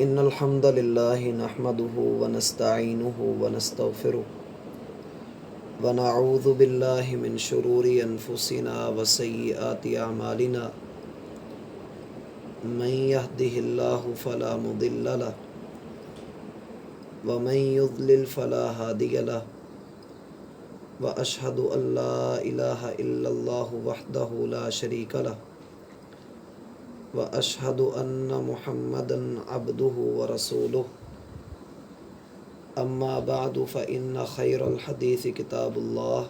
ان الحمد للہ نحمده ونستعینه ونستغفره ونعوذ باللہ من شرور انفسنا وسیئات اعمالنا من يهده الله فلا مضل له ومن يضلل فلا هادي له واشهد ان لا اله الا الله وحده لا شريك له واشهد ان محمدا عبده ورسوله اما بعد فان خير الحديث كتاب الله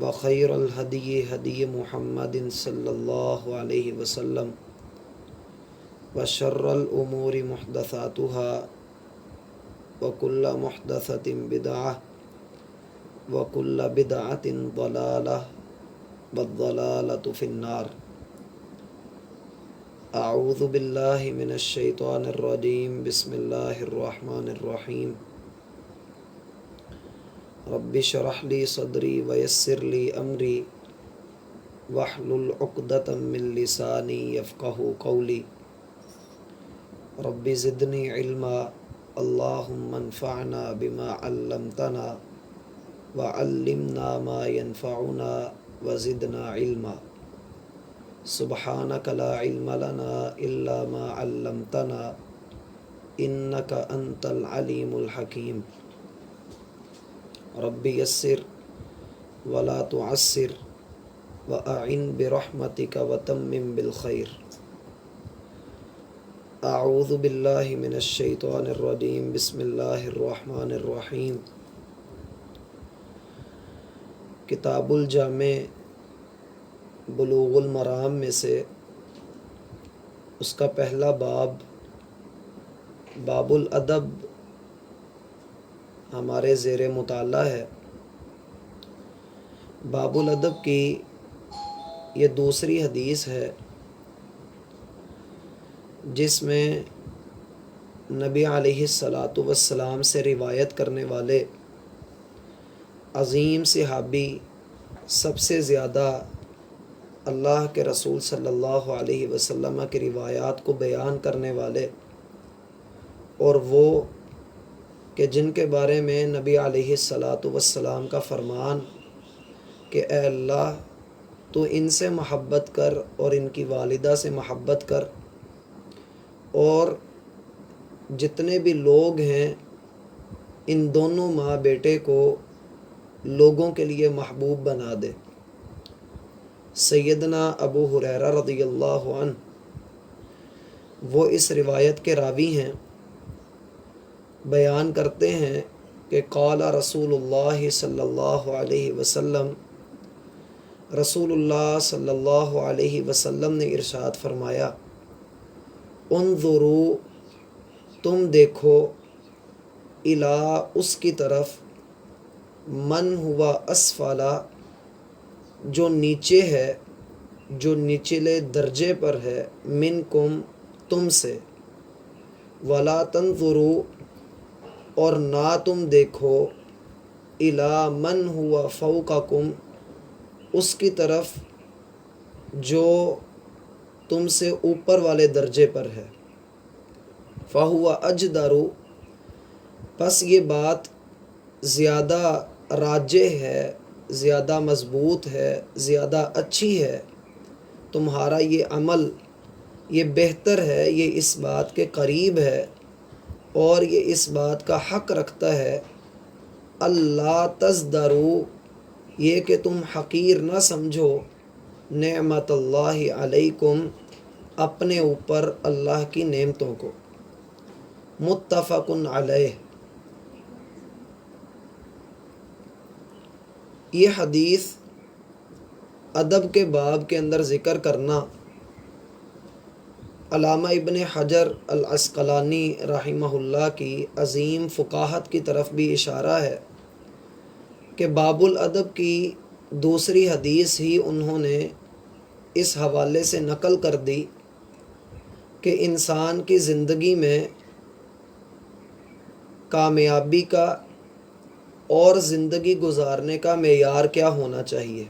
وخير الهدي هدي محمد صلى الله عليه وسلم وشر الامور محدثاتها وكل محدثة بدعة وكل بدعة ضلالة والضلالة في النار اعوذ باللہ من الشیطان الرجیم بسم اللہ الرحمن الرحیم رب اشرح لي صدری ویسر لي امری واحلل عقدۃ من لسانی یفقہوا قولی رب زدنی علما اللہم انفعنا بما علمتنا وعلمنا ما ينفعنا وزدنا علما سبحانک لا علم لنا الا ما علمتنا انک انت العلیم الحکیم رب یسر ولا تعسر واعن برحمتک وتمم بالخیر اعوذ باللہ من الشیطان الرجیم بسم اللہ الرحمن الرحیم کتاب الجامع بلوغ المرام میں سے اس کا پہلا باب الادب ہمارے زیر مطالعہ ہے۔ باب الادب کی یہ دوسری حدیث ہے جس میں نبی علیہ الصلاۃ والسلام سے روایت کرنے والے عظیم صحابی، سب سے زیادہ اللہ کے رسول صلی اللہ علیہ وسلم کی روایات کو بیان کرنے والے، اور وہ کہ جن کے بارے میں نبی علیہ الصلاۃ والسلام کا فرمان کہ اے اللہ تو ان سے محبت کر اور ان کی والدہ سے محبت کر، اور جتنے بھی لوگ ہیں ان دونوں ماں بیٹے کو لوگوں کے لیے محبوب بنا دے۔ سیدنا ابو ہریرہ رضی اللہ عنہ وہ اس روایت کے راوی ہیں، بیان کرتے ہیں کہ قال رسول اللہ صلی اللہ علیہ وسلم، رسول اللہ صلی اللہ علیہ وسلم نے ارشاد فرمایا، انظروا تم دیکھو، الا اس کی طرف، من ہوا اسفلا جو نیچے ہے، جو نچلے درجے پر ہے، منکم تم سے، ولا تنظروا اور نہ تم دیکھو، الی من ہوا فوقکم اس کی طرف جو تم سے اوپر والے درجے پر ہے، فہو اجدر پس یہ بات زیادہ راجح ہے، زیادہ مضبوط ہے، زیادہ اچھی ہے، تمہارا یہ عمل یہ بہتر ہے، یہ اس بات کے قریب ہے اور یہ اس بات کا حق رکھتا ہے، اللہ تزدروا یہ کہ تم حقیر نہ سمجھو، نعمت اللہ علیکم اپنے اوپر اللہ کی نعمتوں کو۔ متفق علیہ۔ یہ حدیث ادب کے باب کے اندر ذکر کرنا علامہ ابن حجر العسقلانی رحمہ اللہ کی عظیم فقاہت کی طرف بھی اشارہ ہے کہ باب الادب کی دوسری حدیث ہی انہوں نے اس حوالے سے نقل کر دی کہ انسان کی زندگی میں کامیابی کا اور زندگی گزارنے کا معیار کیا ہونا چاہیے؟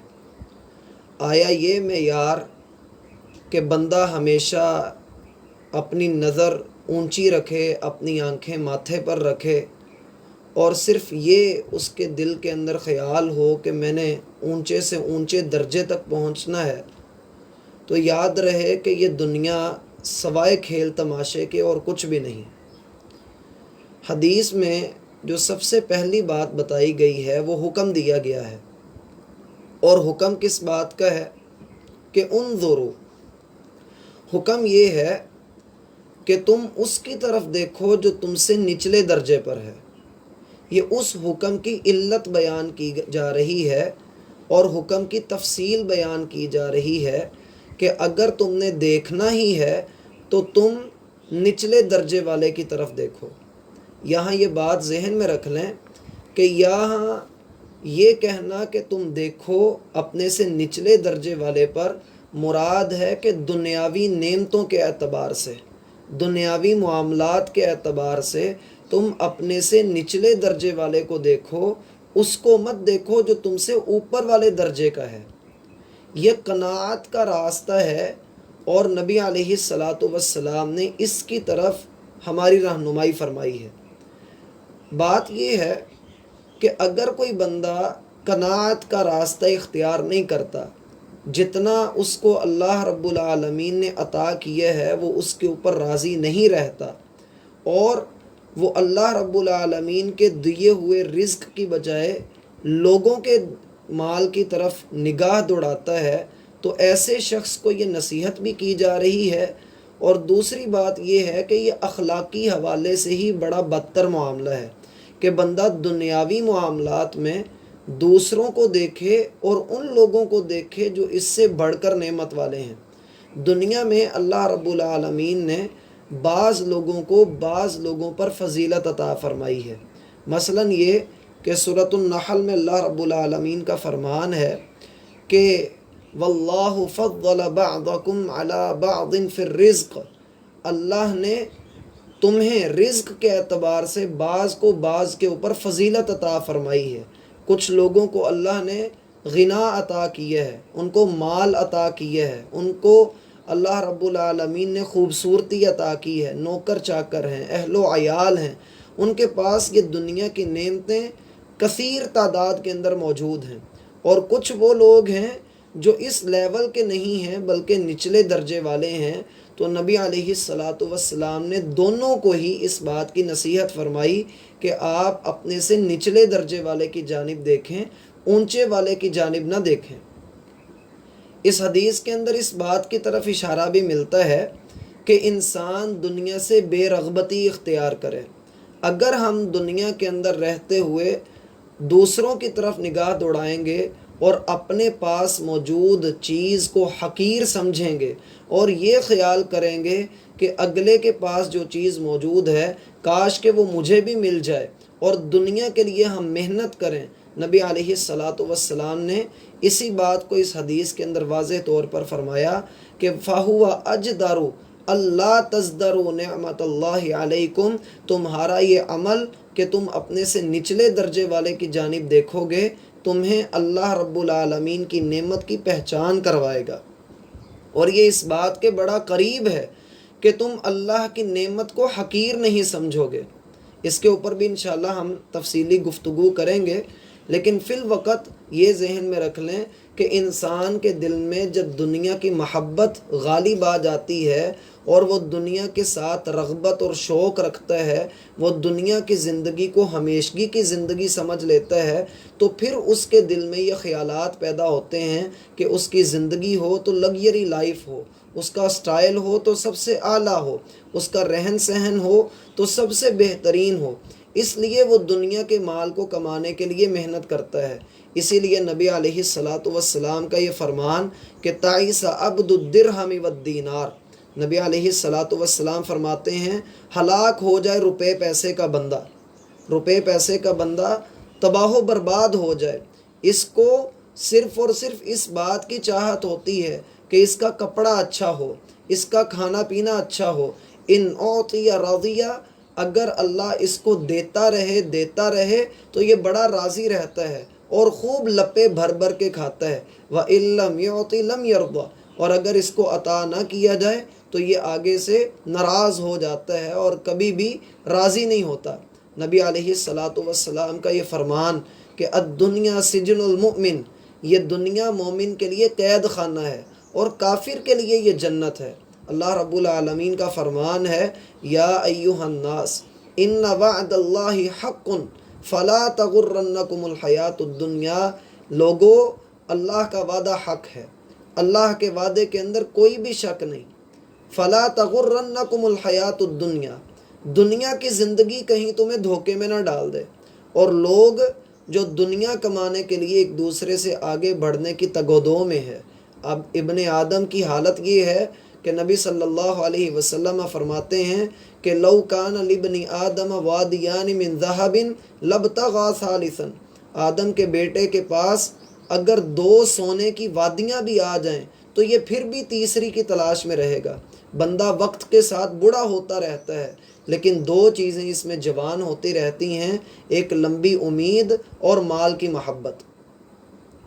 آیا یہ معیار کہ بندہ ہمیشہ اپنی نظر اونچی رکھے، اپنی آنکھیں ماتھے پر رکھے، اور صرف یہ اس کے دل کے اندر خیال ہو کہ میں نے اونچے سے اونچے درجے تک پہنچنا ہے، تو یاد رہے کہ یہ دنیا سوائے کھیل تماشے کے اور کچھ بھی نہیں۔ حدیث میں جو سب سے پہلی بات بتائی گئی ہے وہ حکم دیا گیا ہے، اور حکم کس بات کا ہے کہ انظروا، حکم یہ ہے کہ تم اس کی طرف دیکھو جو تم سے نچلے درجے پر ہے۔ یہ اس حکم کی علت بیان کی جا رہی ہے اور حکم کی تفصیل بیان کی جا رہی ہے کہ اگر تم نے دیکھنا ہی ہے تو تم نچلے درجے والے کی طرف دیکھو۔ یہاں یہ بات ذہن میں رکھ لیں کہ یہاں یہ کہنا کہ تم دیکھو اپنے سے نچلے درجے والے پر مراد ہے کہ دنیاوی نعمتوں کے اعتبار سے، دنیاوی معاملات کے اعتبار سے تم اپنے سے نچلے درجے والے کو دیکھو، اس کو مت دیکھو جو تم سے اوپر والے درجے کا ہے۔ یہ قناعت کا راستہ ہے، اور نبی علیہ الصلاۃ والسلام نے اس کی طرف ہماری رہنمائی فرمائی ہے۔ بات یہ ہے کہ اگر کوئی بندہ قناعت کا راستہ اختیار نہیں کرتا، جتنا اس کو اللہ رب العالمین نے عطا کیا ہے وہ اس کے اوپر راضی نہیں رہتا، اور وہ اللہ رب العالمین کے دیے ہوئے رزق کی بجائے لوگوں کے مال کی طرف نگاہ دوڑاتا ہے، تو ایسے شخص کو یہ نصیحت بھی کی جا رہی ہے۔ اور دوسری بات یہ ہے کہ یہ اخلاقی حوالے سے ہی بڑا بدتر معاملہ ہے کہ بندہ دنیاوی معاملات میں دوسروں کو دیکھے اور ان لوگوں کو دیکھے جو اس سے بڑھ کر نعمت والے ہیں۔ دنیا میں اللہ رب العالمین نے بعض لوگوں کو بعض لوگوں پر فضیلت عطا فرمائی ہے۔ مثلا یہ کہ سورۃ النحل میں اللہ رب العالمین کا فرمان ہے کہ واللہ فضل بعضکم علی بعض فی الرزق، اللہ نے تمہیں رزق کے اعتبار سے بعض کو بعض کے اوپر فضیلت عطا فرمائی ہے۔ کچھ لوگوں کو اللہ نے غنا عطا کیا ہے، ان کو مال عطا کیا ہے، ان کو اللہ رب العالمین نے خوبصورتی عطا کی ہے، نوکر چاکر ہیں، اہل و عیال ہیں، ان کے پاس یہ دنیا کی نعمتیں کثیر تعداد کے اندر موجود ہیں۔ اور کچھ وہ لوگ ہیں جو اس لیول کے نہیں ہیں بلکہ نچلے درجے والے ہیں، تو نبی علیہ الصلاۃ والسلام نے دونوں کو ہی اس بات کی نصیحت فرمائی کہ آپ اپنے سے نچلے درجے والے کی جانب دیکھیں، اونچے والے کی جانب نہ دیکھیں۔ اس حدیث کے اندر اس بات کی طرف اشارہ بھی ملتا ہے کہ انسان دنیا سے بے رغبتی اختیار کرے۔ اگر ہم دنیا کے اندر رہتے ہوئے دوسروں کی طرف نگاہ دوڑائیں گے اور اپنے پاس موجود چیز کو حقیر سمجھیں گے اور یہ خیال کریں گے کہ اگلے کے پاس جو چیز موجود ہے کاش کہ وہ مجھے بھی مل جائے، اور دنیا کے لیے ہم محنت کریں، نبی علیہ الصلاۃ والسلام نے اسی بات کو اس حدیث کے اندر واضح طور پر فرمایا کہ فَهُوَ أَجْدَرُ اللہ تزدروا نعمت اللہ علیکم، تمہارا یہ عمل کہ تم اپنے سے نچلے درجے والے کی جانب دیکھو گے تمہیں اللہ رب العالمین کی نعمت کی پہچان کروائے گا، اور یہ اس بات کے بڑا قریب ہے کہ تم اللہ کی نعمت کو حقیر نہیں سمجھو گے۔ اس کے اوپر بھی انشاءاللہ ہم تفصیلی گفتگو کریں گے، لیکن فی الوقت یہ ذہن میں رکھ لیں کہ انسان کے دل میں جب دنیا کی محبت غالب آ جاتی ہے اور وہ دنیا کے ساتھ رغبت اور شوق رکھتا ہے، وہ دنیا کی زندگی کو ہمیشگی کی زندگی سمجھ لیتا ہے، تو پھر اس کے دل میں یہ خیالات پیدا ہوتے ہیں کہ اس کی زندگی ہو تو لگژری لائف ہو، اس کا سٹائل ہو تو سب سے اعلیٰ ہو، اس کا رہن سہن ہو تو سب سے بہترین ہو، اس لیے وہ دنیا کے مال کو کمانے کے لیے محنت کرتا ہے۔ اسی لیے نبی علیہ الصلاۃ والسلام کا یہ فرمان کہ تعیس عبد الدرہم والدینار، نبی علیہ الصلاۃ والسلام فرماتے ہیں ہلاک ہو جائے روپے پیسے کا بندہ، روپے پیسے کا بندہ تباہ و برباد ہو جائے، اس کو صرف اور صرف اس بات کی چاہت ہوتی ہے کہ اس کا کپڑا اچھا ہو، اس کا کھانا پینا اچھا ہو، ان اعطی رضیہ، اگر اللہ اس کو دیتا رہے تو یہ بڑا راضی رہتا ہے اور خوب لپے بھر بھر کے کھاتا ہے، وَإِن لَّمْ يُعْطِ لَمْ يَرْضَى، اور اگر اس کو عطا نہ کیا جائے تو یہ آگے سے ناراض ہو جاتا ہے اور کبھی بھی راضی نہیں ہوتا۔ نبی علیہ الصلاۃ والسلام کا یہ فرمان کہ الدنیا سجن المؤمن، یہ دنیا مومن کے لیے قید خانہ ہے اور کافر کے لیے یہ جنت ہے۔ اللہ رب العالمین کا فرمان ہے یا ایہا الناس ان وعد اللہ حق فلا تغرنکم الحیات الدنیا، لوگو اللہ کا وعدہ حق ہے، اللہ کے وعدے کے اندر کوئی بھی شک نہیں۔ فلا تغرنکم الحیات الدنیا، دنیا کی زندگی کہیں تمہیں دھوکے میں نہ ڈال دے۔ اور لوگ جو دنیا کمانے کے لیے ایک دوسرے سے آگے بڑھنے کی تگ و دو میں ہے، اب ابن آدم کی حالت یہ ہے کہ نبی صلی اللہ علیہ وسلم فرماتے ہیں کہ لو کان لابن آدم وادیان من ذہب لابتغى ثالثا، آدم کے بیٹے کے پاس اگر 2 سونے کی وادیاں بھی آ جائیں تو یہ پھر بھی تیسری کی تلاش میں رہے گا۔ بندہ وقت کے ساتھ بوڑھا ہوتا رہتا ہے لیکن 2 چیزیں اس میں جوان ہوتی رہتی ہیں، ایک لمبی امید اور مال کی محبت۔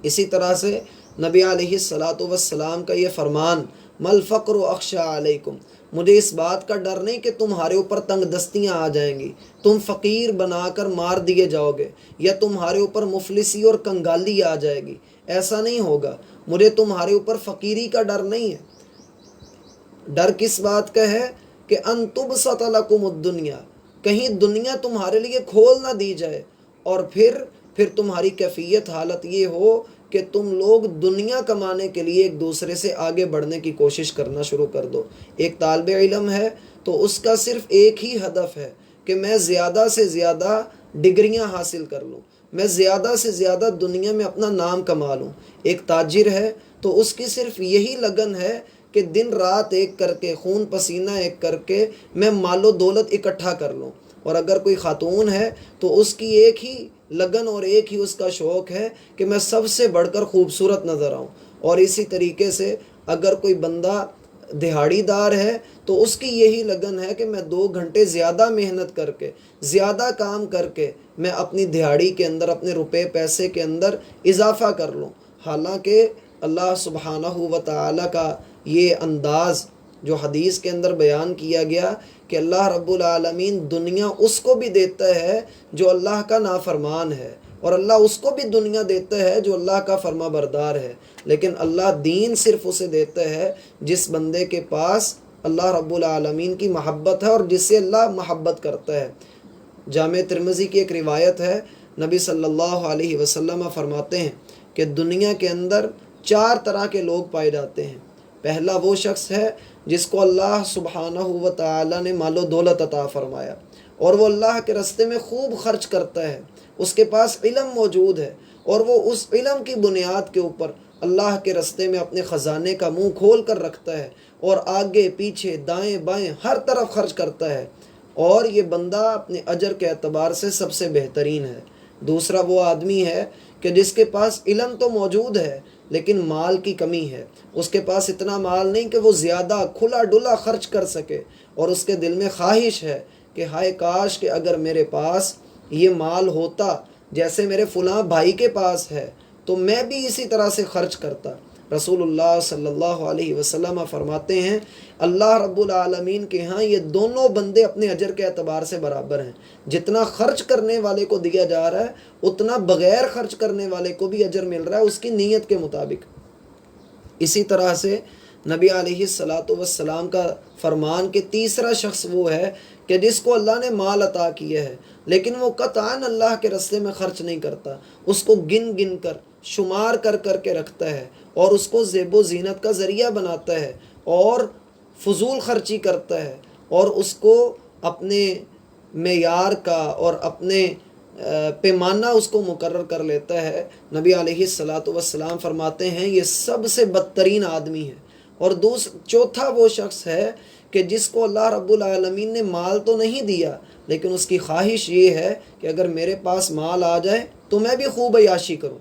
اسی طرح سے نبی علیہ الصلاۃ والسلام کا یہ فرمان مل فقر اخشى علیکم، مجھے اس بات کا ڈر نہیں کہ تمہارے اوپر تنگ دستیاں آ جائیں گی، تم فقیر بنا کر مار دیے جاؤ گے، یا تمہارے اوپر مفلسی اور کنگالی آ جائے گی، ایسا نہیں ہوگا۔ مجھے تمہارے اوپر فقیری کا ڈر نہیں ہے۔ ڈر کس بات کا ہے کہ ان تبسط لکم الدنیا، کہیں دنیا تمہارے لیے کھول نہ دی جائے اور پھر تمہاری کیفیت حالت یہ ہو کہ تم لوگ دنیا کمانے کے لیے ایک دوسرے سے آگے بڑھنے کی کوشش کرنا شروع کر دو۔ ایک طالب علم ہے تو اس کا صرف ایک ہی ہدف ہے کہ میں زیادہ سے زیادہ ڈگریاں حاصل کر لوں، میں زیادہ سے زیادہ دنیا میں اپنا نام کما لوں۔ ایک تاجر ہے تو اس کی صرف یہی لگن ہے کہ دن رات ایک کر کے، خون پسینہ ایک کر کے میں مال و دولت اکٹھا کر لوں۔ اور اگر کوئی خاتون ہے تو اس کی ایک ہی لگن اور ایک ہی اس کا شوق ہے کہ میں سب سے بڑھ کر خوبصورت نظر آؤں۔ اور اسی طریقے سے اگر کوئی بندہ دہاڑی دار ہے تو اس کی یہی لگن ہے کہ میں 2 گھنٹے زیادہ محنت کر کے، زیادہ کام کر کے میں اپنی دہاڑی کے اندر، اپنے روپے پیسے کے اندر اضافہ کر لوں۔ حالانکہ اللہ سبحانہ و تعالیٰ کا یہ انداز جو حدیث کے اندر بیان کیا گیا کہ اللہ رب العالمین دنیا اس کو بھی دیتا ہے جو اللہ کا نافرمان ہے، اور اللہ اس کو بھی دنیا دیتا ہے جو اللہ کا فرما بردار ہے، لیکن اللہ دین صرف اسے دیتا ہے جس بندے کے پاس اللہ رب العالمین کی محبت ہے اور جس سے اللہ محبت کرتا ہے۔ جامع ترمذی کی ایک روایت ہے، نبی صلی اللہ علیہ وسلم فرماتے ہیں کہ دنیا کے اندر 4 طرح کے لوگ پائے جاتے ہیں۔ پہلا وہ شخص ہے جس کو اللہ سبحانہ و تعالیٰ نے مال و دولت عطا فرمایا اور وہ اللہ کے راستے میں خوب خرچ کرتا ہے، اس کے پاس علم موجود ہے اور وہ اس علم کی بنیاد کے اوپر اللہ کے راستے میں اپنے خزانے کا منہ کھول کر رکھتا ہے اور آگے پیچھے دائیں بائیں ہر طرف خرچ کرتا ہے، اور یہ بندہ اپنے اجر کے اعتبار سے سب سے بہترین ہے۔ دوسرا وہ آدمی ہے کہ جس کے پاس علم تو موجود ہے لیکن مال کی کمی ہے، اس کے پاس اتنا مال نہیں کہ وہ زیادہ کھلا ڈلا خرچ کر سکے، اور اس کے دل میں خواہش ہے کہ ہائے کاش کہ اگر میرے پاس یہ مال ہوتا جیسے میرے فلاں بھائی کے پاس ہے تو میں بھی اسی طرح سے خرچ کرتا۔ رسول اللہ صلی اللہ علیہ وسلم فرماتے ہیں اللہ رب العالمین کے ہاں یہ دونوں بندے اپنے اجر کے اعتبار سے برابر ہیں، جتنا خرچ کرنے والے کو دیا جا رہا ہے اتنا بغیر خرچ کرنے والے کو بھی اجر مل رہا ہے اس کی نیت کے مطابق۔ اسی طرح سے نبی علیہ الصلاۃ والسلام کا فرمان کہ تیسرا شخص وہ ہے کہ جس کو اللہ نے مال عطا کیا ہے لیکن وہ قطعاً اللہ کے راستے میں خرچ نہیں کرتا، اس کو گن گن کر، شمار کر کر کے رکھتا ہے اور اس کو زیب و زینت کا ذریعہ بناتا ہے اور فضول خرچی کرتا ہے اور اس کو اپنے معیار کا اور اپنے پیمانہ اس کو مقرر کر لیتا ہے۔ نبی علیہ الصلاۃ والسلام فرماتے ہیں یہ سب سے بدترین آدمی ہے۔ اور چوتھا وہ شخص ہے کہ جس کو اللہ رب العالمین نے مال تو نہیں دیا لیکن اس کی خواہش یہ ہے کہ اگر میرے پاس مال آ جائے تو میں بھی خوب عیاشی کروں،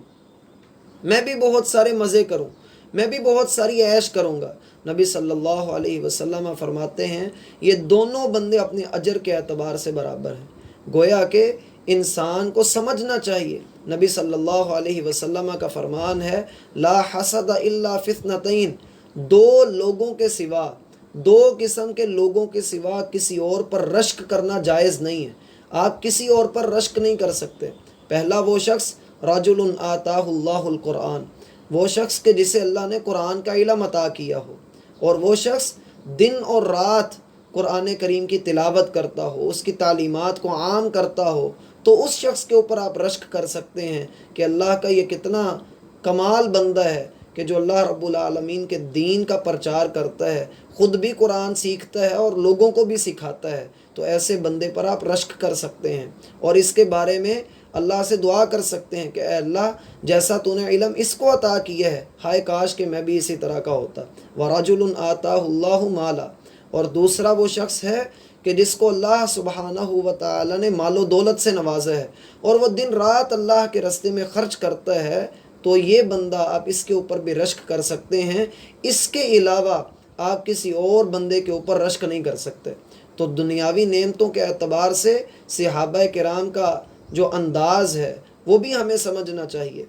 میں بھی بہت سارے مزے کروں، میں بھی بہت ساری عیش کروں گا۔ نبی صلی اللہ علیہ وسلم فرماتے ہیں یہ دونوں بندے اپنے اجر کے اعتبار سے برابر ہیں۔ گویا کہ انسان کو سمجھنا چاہیے، نبی صلی اللہ علیہ وسلم کا فرمان ہے لا حسد الا فی اثنتین، دو لوگوں کے سوا، دو قسم کے لوگوں کے سوا کسی اور پر رشک کرنا جائز نہیں ہے۔ آپ کسی اور پر رشک نہیں کر سکتے۔ پہلا وہ شخص رجل آتاہ اللہ القرآن، وہ شخص کہ جسے اللہ نے قرآن کا علم عطا کیا ہو، اور وہ شخص دن اور رات قرآن کریم کی تلاوت کرتا ہو، اس کی تعلیمات کو عام کرتا ہو، تو اس شخص کے اوپر آپ رشک کر سکتے ہیں کہ اللہ کا یہ کتنا کمال بندہ ہے کہ جو اللہ رب العالمین کے دین کا پرچار کرتا ہے، خود بھی قرآن سیکھتا ہے اور لوگوں کو بھی سکھاتا ہے۔ تو ایسے بندے پر آپ رشک کر سکتے ہیں، اور اس کے بارے میں اللہ سے دعا کر سکتے ہیں کہ اے اللہ، جیسا تو نے علم اس کو عطا کیا ہے، ہائے کاش کہ میں بھی اسی طرح کا ہوتا۔ وَرَجُلٌ آتَاهُ اللَّهُ مَالًا، اور دوسرا وہ شخص ہے کہ جس کو اللہ سبحانہ و تعالی نے مال و دولت سے نوازا ہے، اور وہ دن رات اللہ کے راستے میں خرچ کرتا ہے، تو یہ بندہ آپ اس کے اوپر بھی رشک کر سکتے ہیں۔ اس کے علاوہ آپ کسی اور بندے کے اوپر رشک نہیں کر سکتے۔ تو دنیاوی نعمتوں کے اعتبار سے صحابہ کرام کا جو انداز ہے وہ بھی ہمیں سمجھنا چاہیے۔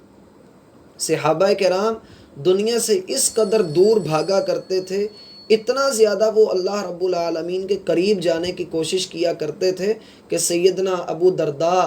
صحابہ کرام دنیا سے اس قدر دور بھاگا کرتے تھے، اتنا زیادہ وہ اللہ رب العالمین کے قریب جانے کی کوشش کیا کرتے تھے کہ سیدنا ابو درداء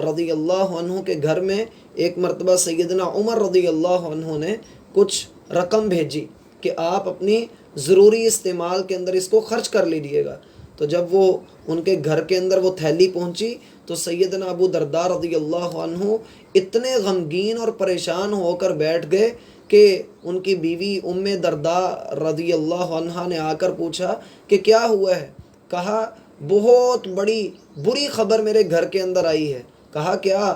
رضی اللہ عنہ کے گھر میں ایک مرتبہ سیدنا عمر رضی اللہ عنہ نے کچھ رقم بھیجی کہ آپ اپنی ضروری استعمال کے اندر اس کو خرچ کر لیجیے گا۔ تو جب وہ ان کے گھر کے اندر وہ تھیلی پہنچی تو سیدنا ابو درداء رضی اللہ عنہ اتنے غمگین اور پریشان ہو کر بیٹھ گئے کہ ان کی بیوی ام درداء رضی اللہ عنہ نے آ کر پوچھا کہ کیا ہوا ہے؟ کہا بہت بڑی بری خبر میرے گھر کے اندر آئی ہے۔ کہا کیا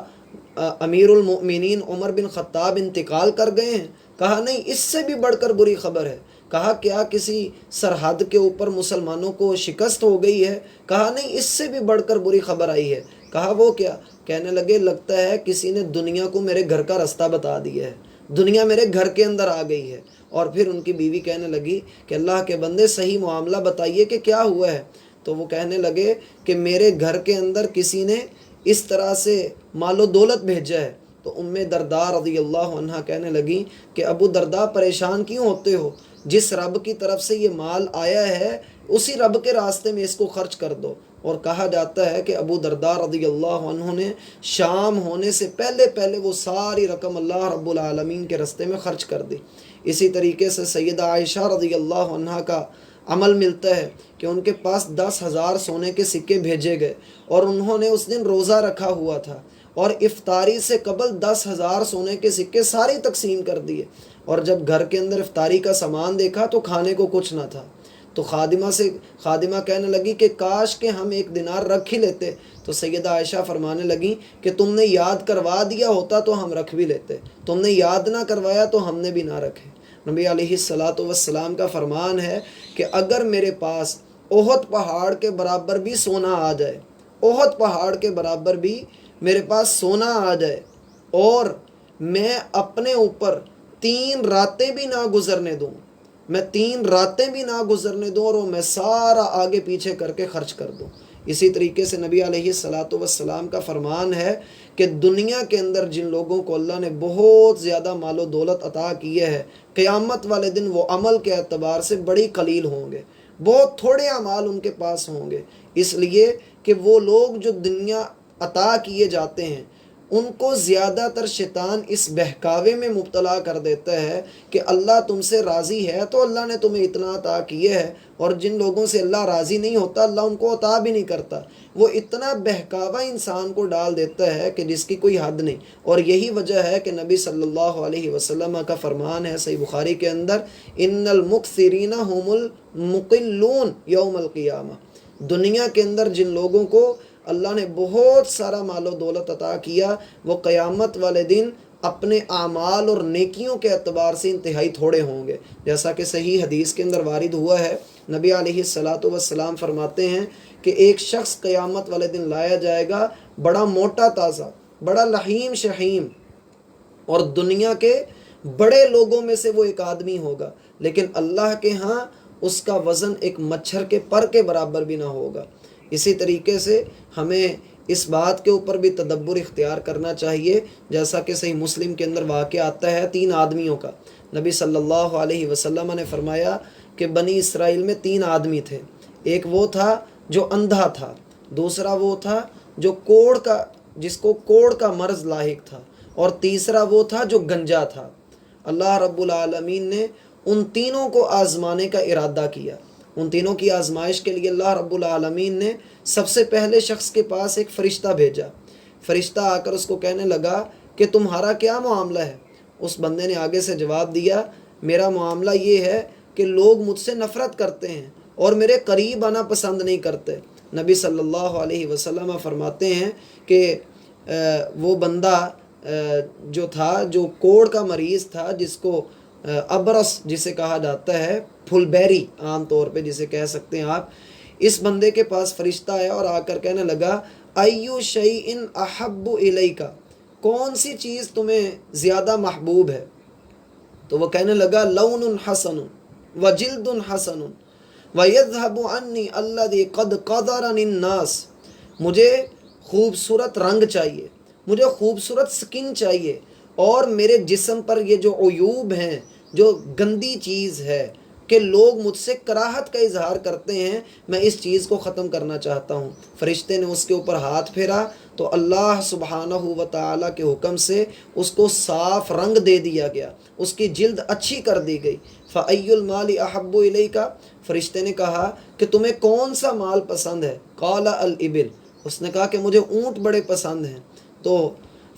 امیر المؤمنین عمر بن خطاب انتقال کر گئے ہیں؟ کہا نہیں، اس سے بھی بڑھ کر بری خبر ہے۔ کہا کیا کسی سرحد کے اوپر مسلمانوں کو شکست ہو گئی ہے؟ کہا نہیں، اس سے بھی بڑھ کر بری خبر آئی ہے۔ کہا وہ کیا؟ کہنے لگے لگتا ہے کسی نے دنیا کو میرے گھر کا راستہ بتا دیا ہے، دنیا میرے گھر کے اندر آ گئی ہے۔ اور پھر ان کی بیوی کہنے لگی کہ اللہ کے بندے صحیح معاملہ بتائیے کہ کیا ہوا ہے۔ تو وہ کہنے لگے کہ میرے گھر کے اندر کسی نے اس طرح سے مال و دولت بھیجا ہے۔ تو ام درداء رضی اللہ عنہ کہنے لگی کہ ابو درداء پریشان کیوں ہوتے ہو؟ جس رب کی طرف سے یہ مال آیا ہے اسی رب کے راستے میں اس کو خرچ کر دو۔ اور کہا جاتا ہے کہ ابو درداء رضی اللہ عنہ نے شام ہونے سے پہلے پہلے وہ ساری رقم اللہ رب العالمین کے راستے میں خرچ کر دی۔ اسی طریقے سے سیدہ عائشہ رضی اللہ عنہ کا عمل ملتا ہے کہ ان کے پاس 10,000 سونے کے سکے بھیجے گئے، اور انہوں نے اس دن روزہ رکھا ہوا تھا، اور افطاری سے قبل 10,000 سونے کے سکے سارے تقسیم کر دیے۔ اور جب گھر کے اندر افطاری کا سامان دیکھا تو کھانے کو کچھ نہ تھا۔ تو خادمہ کہنے لگی کہ کاش کہ ہم 1 دینار رکھ ہی لیتے۔ تو سیدہ عائشہ فرمانے لگیں کہ تم نے یاد کروا دیا ہوتا تو ہم رکھ بھی لیتے، تم نے یاد نہ کروایا تو ہم نے بھی نہ رکھے۔ نبی علیہ الصلاۃ والسلام کا فرمان ہے کہ اگر میرے پاس احد پہاڑ کے برابر بھی سونا آ جائے، احد پہاڑ کے برابر بھی میرے پاس سونا آ جائے، اور میں اپنے اوپر 3 راتیں بھی نہ گزرنے دوں، میں 3 راتیں بھی نہ گزرنے دوں، اور وہ میں سارا آگے پیچھے کر کے خرچ کر دوں۔ اسی طریقے سے نبی علیہ الصلاۃ والسلام کا فرمان ہے کہ دنیا کے اندر جن لوگوں کو اللہ نے بہت زیادہ مال و دولت عطا کیے ہے، قیامت والے دن وہ عمل کے اعتبار سے بڑی قلیل ہوں گے، بہت تھوڑے اعمال ان کے پاس ہوں گے، اس لیے کہ وہ لوگ جو دنیا عطا کیے جاتے ہیں ان کو زیادہ تر شیطان اس بہکاوے میں مبتلا کر دیتا ہے کہ اللہ تم سے راضی ہے تو اللہ نے تمہیں اتنا عطا کیے ہے، اور جن لوگوں سے اللہ راضی نہیں ہوتا اللہ ان کو عطا بھی نہیں کرتا۔ وہ اتنا بہکاوا انسان کو ڈال دیتا ہے کہ جس کی کوئی حد نہیں۔ اور یہی وجہ ہے کہ نبی صلی اللہ علیہ وسلم کا فرمان ہے صحیح بخاری کے اندر، ان المکثرین هم المقلون یوم القیامہ، دنیا کے اندر جن لوگوں کو اللہ نے بہت سارا مال و دولت عطا کیا وہ قیامت والے دن اپنے اعمال اور نیکیوں کے اعتبار سے انتہائی تھوڑے ہوں گے۔ جیسا کہ صحیح حدیث کے اندر وارد ہوا ہے، نبی علیہ الصلاۃ والسلام فرماتے ہیں کہ ایک شخص قیامت والے دن لایا جائے گا بڑا موٹا تازہ، بڑا لحیم شحیم، اور دنیا کے بڑے لوگوں میں سے وہ ایک آدمی ہوگا، لیکن اللہ کے ہاں اس کا وزن ایک مچھر کے پر کے برابر بھی نہ ہوگا۔ اسی طریقے سے ہمیں اس بات کے اوپر بھی تدبر اختیار کرنا چاہیے، جیسا کہ صحیح مسلم کے اندر واقعہ آتا ہے 3 آدمیوں کا۔ نبی صلی اللہ علیہ وسلم نے فرمایا کہ بنی اسرائیل میں 3 آدمی تھے. ایک وہ تھا جو اندھا تھا، دوسرا وہ تھا جو جس کو کوڑ کا مرض لاحق تھا، اور تیسرا وہ تھا جو گنجا تھا. اللہ رب العالمین نے ان تینوں کو آزمانے کا ارادہ کیا. ان تینوں کی آزمائش کے لیے اللہ رب العالمین نے سب سے پہلے شخص کے پاس ایک فرشتہ بھیجا. فرشتہ آ کر اس کو کہنے لگا کہ تمہارا کیا معاملہ ہے؟ اس بندے نے آگے سے جواب دیا، میرا معاملہ یہ ہے کہ لوگ مجھ سے نفرت کرتے ہیں اور میرے قریب آنا پسند نہیں کرتے. نبی صلی اللہ علیہ وسلم فرماتے ہیں کہ وہ بندہ جو تھا، جو کوڑ کا مریض تھا، جس کو ابرس جسے کہا جاتا ہے، پھل بیری عام طور پہ جسے کہہ سکتے ہیں آپ، اس بندے کے پاس فرشتہ آیا اور آ کر کہنے لگا ایو شیئن احب الیکا، کون سی چیز تمہیں زیادہ محبوب ہے؟ تو وہ کہنے لگا لون حسن وجلد حسن ویذهب عنی الذی قد قدرنی الناس، مجھے خوبصورت رنگ چاہیے، مجھے خوبصورت سکن چاہیے، اور میرے جسم پر یہ جو عیوب ہیں، جو گندی چیز ہے کہ لوگ مجھ سے کراہت کا اظہار کرتے ہیں، میں اس چیز کو ختم کرنا چاہتا ہوں. فرشتے نے اس کے اوپر ہاتھ پھیرا تو اللہ سبحانہ و تعالیٰ کے حکم سے اس کو صاف رنگ دے دیا گیا، اس کی جلد اچھی کر دی گئی. فَأَيُّ الْمَالِ أَحَبُّ إِلَيْكَ، فرشتے نے کہا کہ تمہیں کون سا مال پسند ہے؟ قَالَ الْإِبِلُ، اس نے کہا کہ مجھے اونٹ بڑے پسند ہیں. تو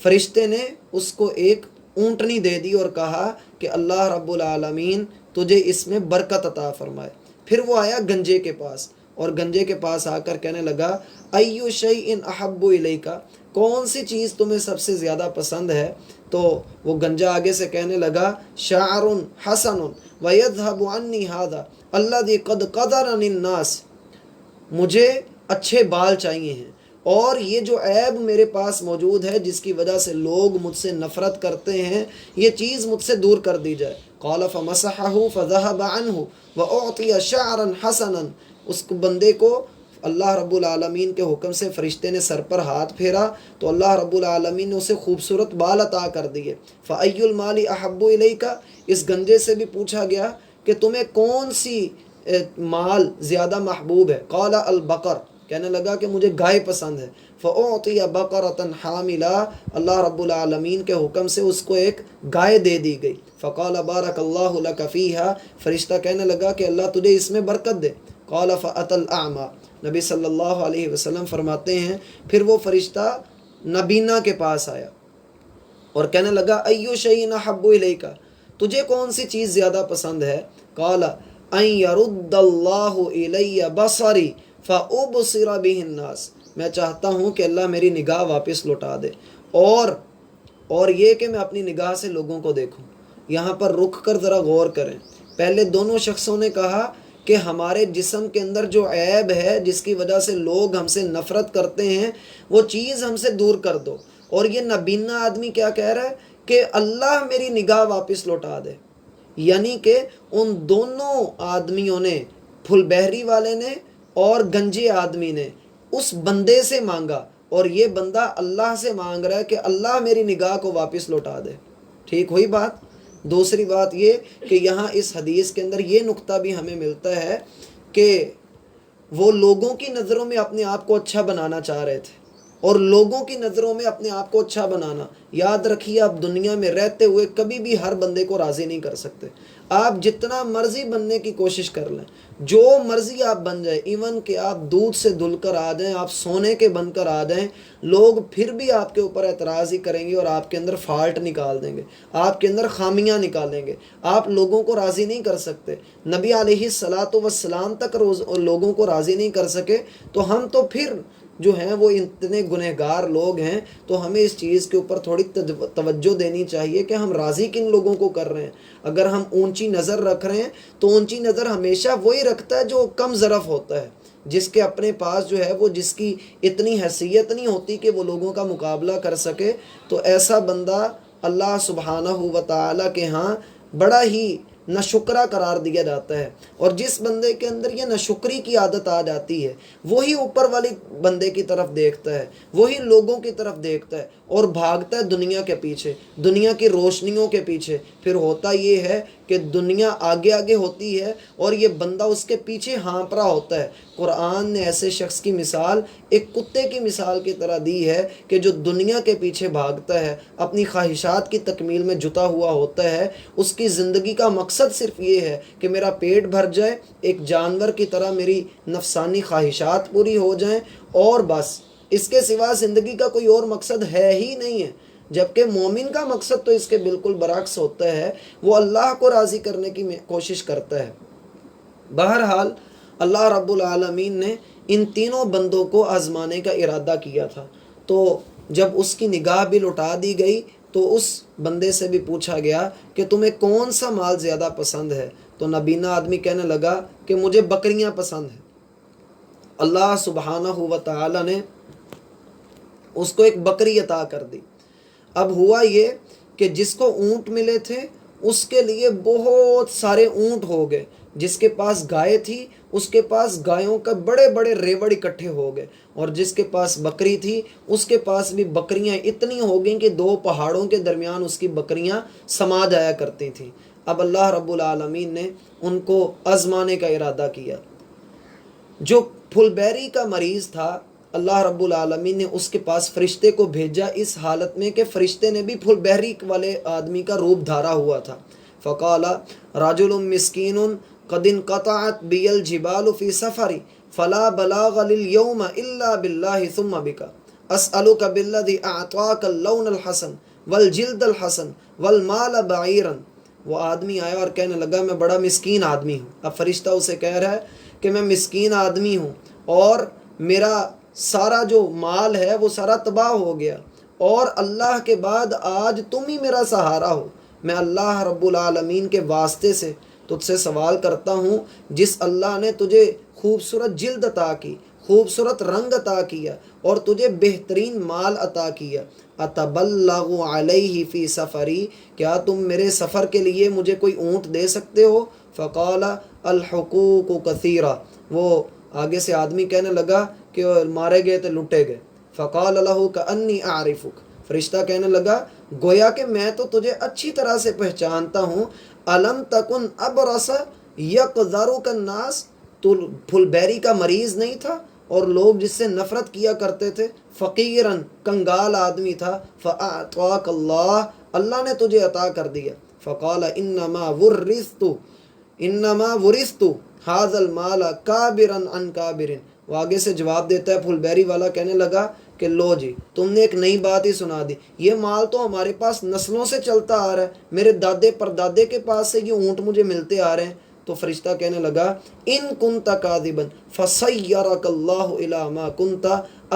فرشتے نے اس کو ایک اونٹنی دے دی اور کہا کہ اللہ رب العالمین تجھے اس میں برکت عطا فرمائے. پھر وہ آیا گنجے کے پاس، اور گنجے کے پاس آ کر کہنے لگا ایو شیئن احب الیکا، کون سی چیز تمہیں سب سے زیادہ پسند ہے؟ تو وہ گنجا آگے سے کہنے لگا شعر حسن ویذهب عنی ھذا الذی قد قدرنی الناس، مجھے اچھے بال چاہیے ہیں، اور یہ جو عیب میرے پاس موجود ہے جس کی وجہ سے لوگ مجھ سے نفرت کرتے ہیں، یہ چیز مجھ سے دور کر دی جائے. قال فمسحه فذهب عنه واعطي شعرا حسنا، اس بندے کو اللہ رب العالمین کے حکم سے فرشتے نے سر پر ہاتھ پھیرا تو اللہ رب العالمین نے اسے خوبصورت بال عطا کر دیے. فأی المال احب الیک، اس گنجے سے بھی پوچھا گیا کہ تمہیں کون سی مال زیادہ محبوب ہے؟ قال البقر، کہنے لگا کہ مجھے گائے پسند ہے. فأعطی بقرۃ حاملہ، اللہ رب العالمین کے حکم سے اس کو ایک گائے دے دی گئی. فقال بارک اللہ لک فیہا، فرشتہ کہنے لگا کہ اللہ تجھے اس میں برکت دے. قال فأتی الاعمی، نبی صلی اللہ علیہ وسلم فرماتے ہیں پھر وہ فرشتہ نبینا کے پاس آیا اور کہنے لگا ایو شیء احب الیک، تجھے کون سی چیز زیادہ پسند ہے؟ قال ان یرد اللہ الی بصری فابصر به الناس، میں چاہتا ہوں کہ اللہ میری نگاہ واپس لوٹا دے، اور یہ کہ میں اپنی نگاہ سے لوگوں کو دیکھوں. یہاں پر رک کر ذرا غور کریں. پہلے دونوں شخصوں نے کہا کہ ہمارے جسم کے اندر جو عیب ہے جس کی وجہ سے لوگ ہم سے نفرت کرتے ہیں، وہ چیز ہم سے دور کر دو. اور یہ نابینا آدمی کیا کہہ رہا ہے کہ اللہ میری نگاہ واپس لوٹا دے. یعنی کہ ان دونوں آدمیوں نے، پھل بہری والے نے اور گنجے آدمی نے، اس بندے سے مانگا، اور یہ بندہ اللہ سے مانگ رہا ہے کہ اللہ میری نگاہ کو واپس لوٹا دے. ٹھیک ہوئی بات؟ دوسری بات یہ کہ یہاں اس حدیث کے اندر یہ نقطہ بھی ہمیں ملتا ہے کہ وہ لوگوں کی نظروں میں اپنے آپ کو اچھا بنانا چاہ رہے تھے، اور لوگوں کی نظروں میں اپنے آپ کو اچھا بنانا، یاد رکھیے آپ دنیا میں رہتے ہوئے کبھی بھی ہر بندے کو راضی نہیں کر سکتے. آپ جتنا مرضی بننے کی کوشش کر لیں، جو مرضی آپ بن جائیں، ایون کہ آپ دودھ سے دھل کر آ جائیں، آپ سونے کے بن کر آ جائیں، لوگ پھر بھی آپ کے اوپر اعتراض ہی کریں گے اور آپ کے اندر فالٹ نکال دیں گے، آپ کے اندر خامیاں نکالیں گے. آپ لوگوں کو راضی نہیں کر سکتے. نبی علیہ الصلاۃ والسلام تک لوگوں کو راضی نہیں کر سکے، تو ہم تو پھر جو ہیں وہ اتنے گنہگار لوگ ہیں. تو ہمیں اس چیز کے اوپر تھوڑی توجہ دینی چاہیے کہ ہم راضی کن لوگوں کو کر رہے ہیں. اگر ہم اونچی نظر رکھ رہے ہیں تو اونچی نظر ہمیشہ وہی رکھتا ہے جو کم ظرف ہوتا ہے، جس کے اپنے پاس جو ہے وہ جس کی اتنی حیثیت نہیں ہوتی کہ وہ لوگوں کا مقابلہ کر سکے. تو ایسا بندہ اللہ سبحانہ و تعالیٰ کے ہاں بڑا ہی ناشکرا قرار دیا جاتا ہے، اور جس بندے کے اندر یہ ناشکری کی عادت آ جاتی ہے وہی اوپر والی بندے کی طرف دیکھتا ہے، وہی لوگوں کی طرف دیکھتا ہے اور بھاگتا ہے دنیا کے پیچھے، دنیا کی روشنیوں کے پیچھے۔ پھر ہوتا یہ ہے کہ دنیا آگے آگے ہوتی ہے اور یہ بندہ اس کے پیچھے ہانپ رہا ہوتا ہے۔ قرآن نے ایسے شخص کی مثال ایک کتے کی مثال کی طرح دی ہے کہ جو دنیا کے پیچھے بھاگتا ہے، اپنی خواہشات کی تکمیل میں جتا ہوا ہوتا ہے، اس کی زندگی کا مقصد صرف یہ ہے کہ میرا پیٹ بھر جائے، ایک جانور کی طرح میری نفسانی خواہشات پوری ہو جائیں، اور بس اس کے سوا زندگی کا کوئی اور مقصد ہے ہی نہیں ہے۔ جبکہ مومن کا مقصد تو اس کے بالکل برعکس ہوتا ہے، وہ اللہ کو راضی کرنے کی کوشش کرتا ہے۔ بہرحال اللہ رب العالمین نے ان تینوں بندوں کو آزمانے کا ارادہ کیا تھا، تو جب اس کی نگاہ بھی لٹا دی گئی تو اس بندے سے بھی پوچھا گیا کہ تمہیں کون سا مال زیادہ پسند ہے؟ تو نابینا آدمی کہنے لگا کہ مجھے بکریاں پسند ہیں۔ اللہ سبحانہ و تعالی نے اس کو ایک بکری عطا کر دی۔ اب ہوا یہ کہ جس کو اونٹ ملے تھے اس کے لیے بہت سارے اونٹ ہو گئے، جس کے پاس گائے تھی اس کے پاس گایوں کا بڑے بڑے ریوڑ اکٹھے ہو گئے، اور جس کے پاس بکری تھی اس کے پاس بھی بکریاں اتنی ہو گئیں کہ 2 پہاڑوں کے درمیان اس کی بکریاں سما جایا کرتی تھیں۔ اب اللہ رب العالمین نے ان کو آزمانے کا ارادہ کیا۔ جو پھل بیری کا مریض تھا، اللہ رب العالمین نے اس کے پاس فرشتے کو بھیجا اس حالت میں کہ فرشتے نے بھی پھل بحری والے آدمی کا روپ دھارا ہوا تھا۔ فقال رجل مسکین قد انقطعت بی الجبال فی سفری فلا بلاغ لليوم الا باللہ ثم بک اسألک بالذی اعطاک اللون الحسن والجلد الحسن والمال بعیرا۔ وہ آدمی آیا اور کہنے لگا میں بڑا مسکین آدمی ہوں۔ اب فرشتہ اسے کہہ رہا ہے کہ میں مسکین آدمی ہوں اور میرا سارا جو مال ہے وہ سارا تباہ ہو گیا، اور اللہ کے بعد آج تم ہی میرا سہارا ہو۔ میں اللہ رب العالمین کے واسطے سے تجھ سے سوال کرتا ہوں، جس اللہ نے تجھے خوبصورت جلد عطا کی، خوبصورت رنگ عطا کیا اور تجھے بہترین مال عطا کیا، اتبلغ علیہ فی سفری، کیا تم میرے سفر کے لیے مجھے کوئی اونٹ دے سکتے ہو؟ فقال الحقوق کثیرہ، وہ آگے سے آدمی کہنے لگا کہ مارے گئے تو لٹے گئے۔ فقال لہ کانی اعرفک، فرشتہ کہنے لگا گویا کہ میں تو تجھے اچھی طرح سے پہچانتا ہوں۔ الم تکن ابرس یقذرک الناس، تو پھل بیری کا مریض نہیں تھا اور لوگ جس سے نفرت کیا کرتے تھے، فقیرن کنگال آدمی تھا، فاعطاک اللہ، اللہ نے تجھے عطا کر دیا۔ فقال انما ورثت هذا المال کابرا عن کابر، وہ آگے سے جواب دیتا ہے، پھل بیری والا کہنے لگا کہ لو جی تم نے ایک نئی بات ہی سنا دی، یہ مال تو ہمارے پاس نسلوں سے چلتا آ رہا ہے، میرے دادے پردادے کے پاس سے یہ اونٹ مجھے ملتے آ رہے ہیں۔ تو فرشتہ کہنے لگا ان کنت کاذبا فسیرک اللہ الی ما کنت،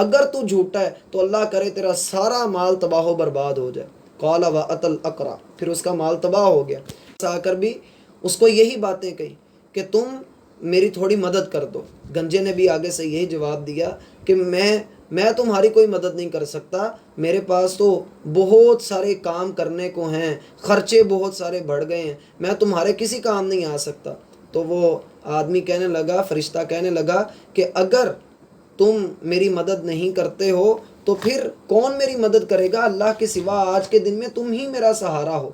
اگر تو جھوٹا ہے تو اللہ کرے تیرا سارا مال تباہ و برباد ہو جائے۔ قال واتى الاقرع، پھر اس کا مال تباہ ہو گیا۔ آ کر بھی اس کو یہی باتیں کہی کہ تم میری تھوڑی مدد کر دو۔ گنجے نے بھی آگے سے یہی جواب دیا کہ میں تمہاری کوئی مدد نہیں کر سکتا، میرے پاس تو بہت سارے کام کرنے کو ہیں، خرچے بہت سارے بڑھ گئے ہیں، میں تمہارے کسی کام نہیں آ سکتا۔ تو وہ آدمی کہنے لگا، فرشتہ کہنے لگا کہ اگر تم میری مدد نہیں کرتے ہو تو پھر کون میری مدد کرے گا؟ اللہ کے سوا آج کے دن میں تم ہی میرا سہارا ہو۔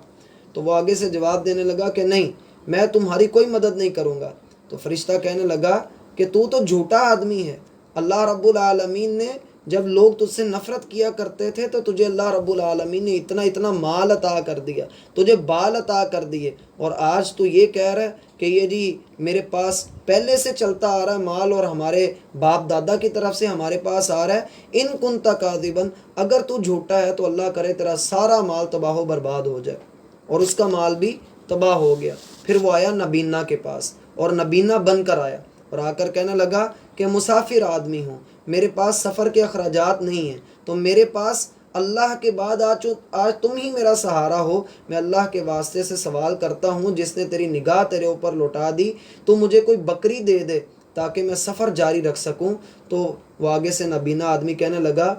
تو وہ آگے سے جواب دینے لگا کہ نہیں، میں تمہاری کوئی مدد نہیں کروں گا۔ تو فرشتہ کہنے لگا کہ تو جھوٹا آدمی ہے، اللہ رب العالمین نے جب لوگ تجھ سے نفرت کیا کرتے تھے تو تجھے اللہ رب العالمین نے اتنا مال عطا کر دیا، تجھے بال عطا کر دیے، اور آج تو یہ کہہ رہا ہے کہ یہ جی میرے پاس پہلے سے چلتا آ رہا ہے مال، اور ہمارے باپ دادا کی طرف سے ہمارے پاس آ رہا ہے۔ ان کنت کاذبا، اگر تو جھوٹا ہے تو اللہ کرے تیرا سارا مال تباہ و برباد ہو جائے، اور اس کا مال بھی تباہ ہو گیا۔ پھر وہ آیا نبینا کے پاس، اور نبینا بن کر آیا اور آ کر کہنے لگا کہ مسافر آدمی ہوں، میرے پاس سفر کے اخراجات نہیں ہیں، تو میرے پاس اللہ کے بعد آج تم ہی میرا سہارا ہو، میں اللہ کے واسطے سے سوال کرتا ہوں جس نے تیری نگاہ تیرے اوپر لوٹا دی، تو مجھے کوئی بکری دے دے تاکہ میں سفر جاری رکھ سکوں۔ تو وہ آگے سے نبینا آدمی کہنے لگا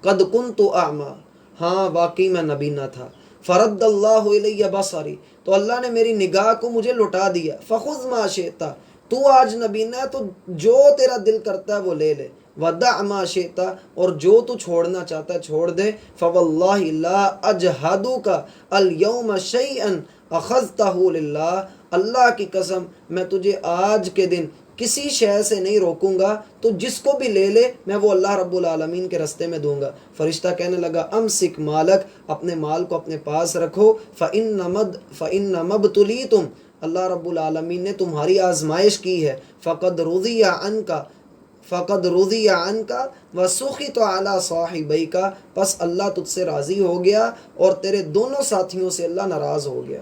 قد کنت اعمی، ہاں واقعی میں نبینا تھا، فرد اللہ الیہ بصری، تو اللہ نے میری نگاہ کو مجھے لوٹا دیا، فخذ ما شئت، تو آج نبینا ہے تو جو تیرا دل کرتا ہے وہ لے لے، ودع ما شئت، اور جو تو چھوڑنا چاہتا ہے چھوڑ دے، فواللہ لا اجہدک اليوم شیئا اخذتہ للہ، اللہ کی قسم میں تجھے آج کے دن کسی شے سے نہیں روکوں گا، تو جس کو بھی لے لے میں وہ اللہ رب العالمین کے رستے میں دوں گا۔ فرشتہ کہنے لگا امسک مالک، اپنے مال کو اپنے پاس رکھو، فَإِنَّمَا ابْتُلِیتُم، اللہ رب العالمین نے تمہاری آزمائش کی ہے، فَقَدْ رُضِیَ عَنْکَ وَسُخِطَ عَلَىٰ صَاحِبَیْکَ، پس اللہ تجھ سے راضی ہو گیا اور تیرے دونوں ساتھیوں سے اللہ ناراض ہو گیا۔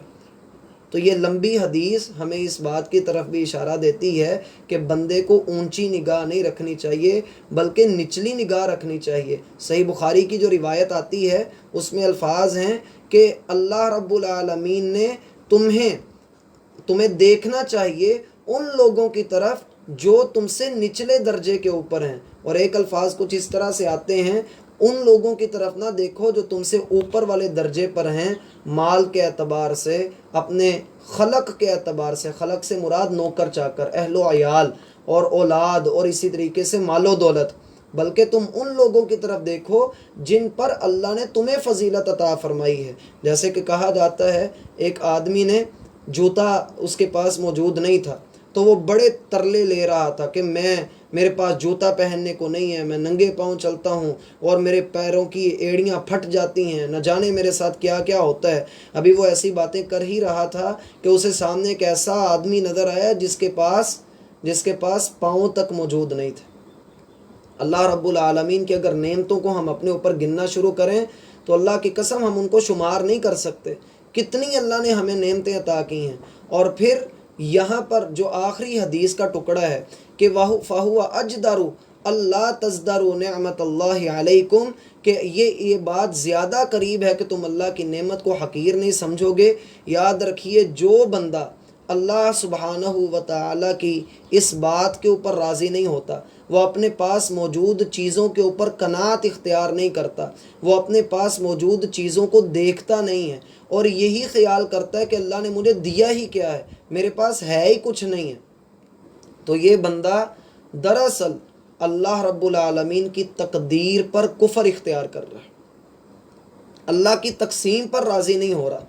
تو یہ لمبی حدیث ہمیں اس بات کی طرف بھی اشارہ دیتی ہے کہ بندے کو اونچی نگاہ نہیں رکھنی چاہیے بلکہ نچلی نگاہ رکھنی چاہیے۔ صحیح بخاری کی جو روایت آتی ہے اس میں الفاظ ہیں کہ اللہ رب العالمین نے تمہیں دیکھنا چاہیے ان لوگوں کی طرف جو تم سے نچلے درجے کے اوپر ہیں، اور ایک الفاظ کچھ اس طرح سے آتے ہیں ان لوگوں کی طرف نہ دیکھو جو تم سے اوپر والے درجے پر ہیں، مال کے اعتبار سے، اپنے خلق کے اعتبار سے، خلق سے مراد نوکر چاکر، اہل و عیال اور اولاد اور اسی طریقے سے مال و دولت، بلکہ تم ان لوگوں کی طرف دیکھو جن پر اللہ نے تمہیں فضیلت عطا فرمائی ہے۔ جیسے کہ کہا جاتا ہے ایک آدمی نے جوتا اس کے پاس موجود نہیں تھا تو وہ بڑے ترلے لے رہا تھا کہ میرے پاس جوتا پہننے کو نہیں ہے، میں ننگے پاؤں چلتا ہوں اور میرے پیروں کی ایڑیاں پھٹ جاتی ہیں، نہ جانے میرے ساتھ کیا کیا ہوتا ہے۔ ابھی وہ ایسی باتیں کر ہی رہا تھا کہ اسے سامنے ایک ایسا آدمی نظر آیا جس کے پاس پاؤں تک موجود نہیں تھے۔ اللہ رب العالمین کی اگر نعمتوں کو ہم اپنے اوپر گننا شروع کریں تو اللہ کی قسم ہم ان کو شمار نہیں کر سکتے، کتنی اللہ نے ہمیں نعمتیں عطا کی ہیں۔ اور پھر یہاں پر جو آخری حدیث کا ٹکڑا ہے کہ فَهُوَ أَجْدَرُ اللہ تزدروا نعمت اللہ علیکم، کہ یہ بات زیادہ قریب ہے کہ تم اللہ کی نعمت کو حقیر نہیں سمجھو گے۔ یاد رکھیے جو بندہ اللہ سبحانہ و تعالیٰ کی اس بات کے اوپر راضی نہیں ہوتا، وہ اپنے پاس موجود چیزوں کے اوپر قناعت اختیار نہیں کرتا، وہ اپنے پاس موجود چیزوں کو دیکھتا نہیں ہے اور یہی خیال کرتا ہے کہ اللہ نے مجھے دیا ہی کیا ہے، میرے پاس ہے ہی کچھ نہیں ہے، تو یہ بندہ دراصل اللہ رب العالمین کی تقدیر پر کفر اختیار کر رہا ہے، اللہ کی تقسیم پر راضی نہیں ہو رہا۔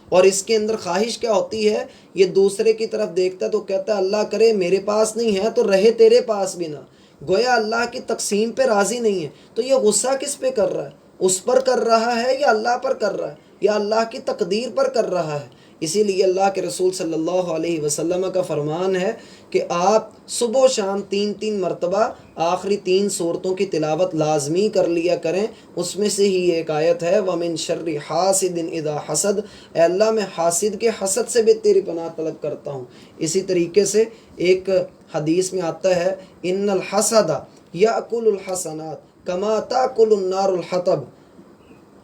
اور اس کے اندر خواہش کیا ہوتی ہے، یہ دوسرے کی طرف دیکھتا ہے تو کہتا ہے اللہ کرے میرے پاس نہیں ہے تو رہے تیرے پاس بھی نہ، گویا اللہ کی تقسیم پہ راضی نہیں ہے۔ تو یہ غصہ کس پہ کر رہا ہے، اس پر کر رہا ہے یا اللہ پر کر رہا ہے یا اللہ کی تقدیر پر کر رہا ہے؟ اسی لیے اللہ کے رسول صلی اللہ علیہ وسلم کا فرمان ہے کہ آپ صبح و شام 3 مرتبہ آخری 3 سورتوں کی تلاوت لازمی کر لیا کریں۔ اس میں سے ہی ایک آیت ہے وَمِن شَرِّ حَاسِدٍ اِذَا حَسَد، اے اللہ میں حاسد کے حسد سے بھی تیری پناہ طلب کرتا ہوں۔ اسی طریقے سے ایک حدیث میں آتا ہے ان الحسد یأکل الحسنات کما تأکل النار الحطب،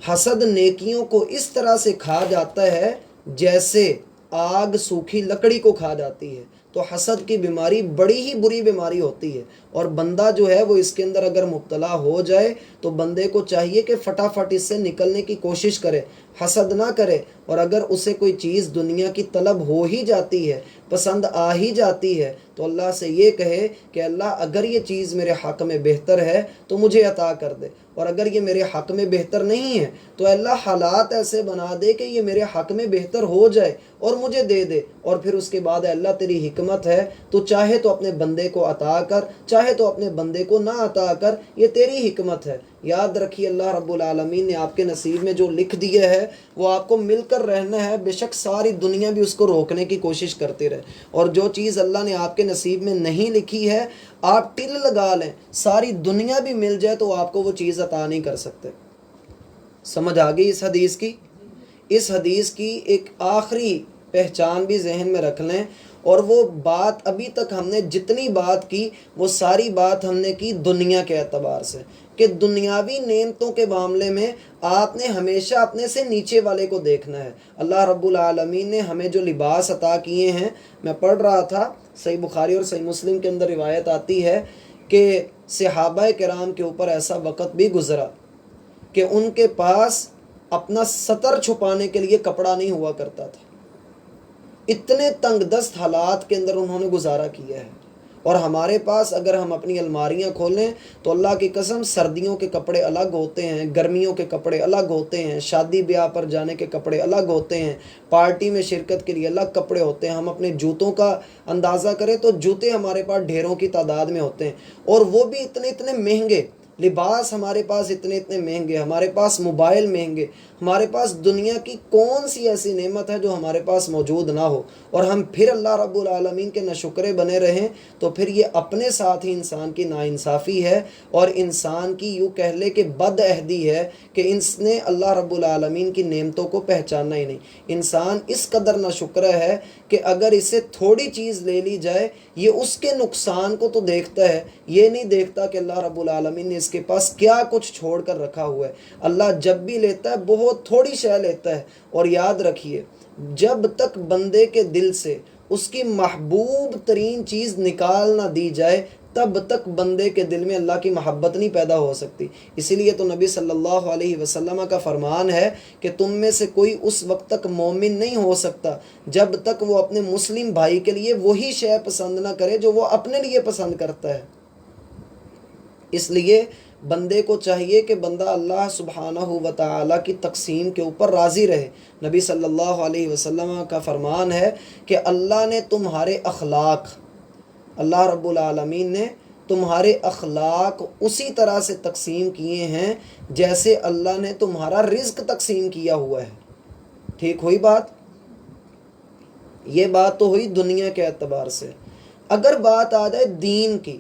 حسد نیکیوں کو اس طرح سے کھا جاتا ہے جیسے آگ سوکھی لکڑی کو کھا جاتی ہے۔ تو حسد کی بیماری بڑی ہی بری بیماری ہوتی ہے، اور بندہ جو ہے وہ اس کے اندر اگر مبتلا ہو جائے تو بندے کو چاہیے کہ فٹافٹ اس سے نکلنے کی کوشش کرے، حسد نہ کرے، اور اگر اسے کوئی چیز دنیا کی طلب ہو ہی جاتی ہے، پسند آ ہی جاتی ہے، تو اللہ سے یہ کہے کہ اللہ اگر یہ چیز میرے حق میں بہتر ہے تو مجھے عطا کر دے، اور اگر یہ میرے حق میں بہتر نہیں ہے تو اللہ حالات ایسے بنا دے کہ یہ میرے حق میں بہتر ہو جائے اور مجھے دے دے، اور پھر اس کے بعد اللہ تیری حکمت ہے تو چاہے تو اپنے بندے کو عطا کر، چاہے تو اپنے بندے کو نہ عطا کر، یہ تیری حکمت ہے۔ یاد رکھیے اللہ رب العالمین نے آپ کے نصیب میں جو لکھ دیا ہے وہ آپ کو مل کر رہنا ہے، بے شک ساری دنیا بھی اس کو روکنے کی کوشش کرتی رہے، اور جو چیز اللہ نے آپ کے نصیب میں نہیں لکھی ہے آپ ٹل لگا لیں، ساری دنیا بھی مل جائے تو آپ کو وہ چیز عطا نہیں کر سکتے۔ سمجھ آ گئی اس حدیث کی؟ اس حدیث کی ایک آخری پہچان بھی ذہن میں رکھ لیں، اور وہ بات ابھی تک ہم نے جتنی بات کی وہ ساری بات ہم نے کی دنیا کے اعتبار سے، کہ دنیاوی نعمتوں کے معاملے میں آپ نے ہمیشہ اپنے سے نیچے والے کو دیکھنا ہے۔ اللہ رب العالمین نے ہمیں جو لباس عطا کیے ہیں، میں پڑھ رہا تھا صحیح بخاری اور صحیح مسلم کے اندر روایت آتی ہے کہ صحابہ کرام کے اوپر ایسا وقت بھی گزرا کہ ان کے پاس اپنا سطر چھپانے کے لیے کپڑا نہیں ہوا کرتا تھا. اتنے تنگ دست حالات کے اندر انہوں نے گزارا کیا ہے. اور ہمارے پاس اگر ہم اپنی الماریاں کھولیں تو اللہ کی قسم سردیوں کے کپڑے الگ ہوتے ہیں، گرمیوں کے کپڑے الگ ہوتے ہیں، شادی بیاہ پر جانے کے کپڑے الگ ہوتے ہیں، پارٹی میں شرکت کے لیے الگ کپڑے ہوتے ہیں. ہم اپنے جوتوں کا اندازہ کریں تو جوتے ہمارے پاس ڈھیروں کی تعداد میں ہوتے ہیں، اور وہ بھی اتنے اتنے مہنگے. لباس ہمارے پاس اتنے اتنے مہنگے، ہمارے پاس موبائل مہنگے، ہمارے پاس دنیا کی کون سی ایسی نعمت ہے جو ہمارے پاس موجود نہ ہو، اور ہم پھر اللہ رب العالمین کے ناشکرے بنے رہیں. تو پھر یہ اپنے ساتھ ہی انسان کی ناانصافی ہے، اور انسان کی یوں کہہ لے کہ بد عہدی ہے کہ اس نے اللہ رب العالمین کی نعمتوں کو پہچانا ہی نہیں. انسان اس قدر ناشکر ہے کہ اگر اسے تھوڑی چیز لے لی جائے یہ اس کے نقصان کو تو دیکھتا ہے، یہ نہیں دیکھتا کہ اللہ رب العالمین نے اس کے پاس کیا کچھ چھوڑ کر رکھا ہوا ہے. اللہ جب بھی لیتا ہے بہت تھوڑی شے لیتا ہے. اور یاد رکھیے جب تک بندے کے دل سے اس کی محبوب ترین چیز نکال نہ دی جائے تب تک بندے کے دل میں اللہ کی محبت نہیں پیدا ہو سکتی. اسی لیے تو نبی صلی اللہ علیہ وسلم کا فرمان ہے کہ تم میں سے کوئی اس وقت تک مومن نہیں ہو سکتا جب تک وہ اپنے مسلم بھائی کے لیے وہی شے پسند نہ کرے جو وہ اپنے لیے پسند کرتا ہے. اس لیے بندے کو چاہیے کہ بندہ اللہ سبحانہ و تعالیٰ کی تقسیم کے اوپر راضی رہے. نبی صلی اللہ علیہ وسلم کا فرمان ہے کہ اللہ نے تمہارے اخلاق، اللہ رب العالمین نے تمہارے اخلاق اسی طرح سے تقسیم کیے ہیں جیسے اللہ نے تمہارا رزق تقسیم کیا ہوا ہے. ٹھیک ہوئی بات؟ یہ بات تو ہوئی دنیا کے اعتبار سے. اگر بات آ جائے دین کی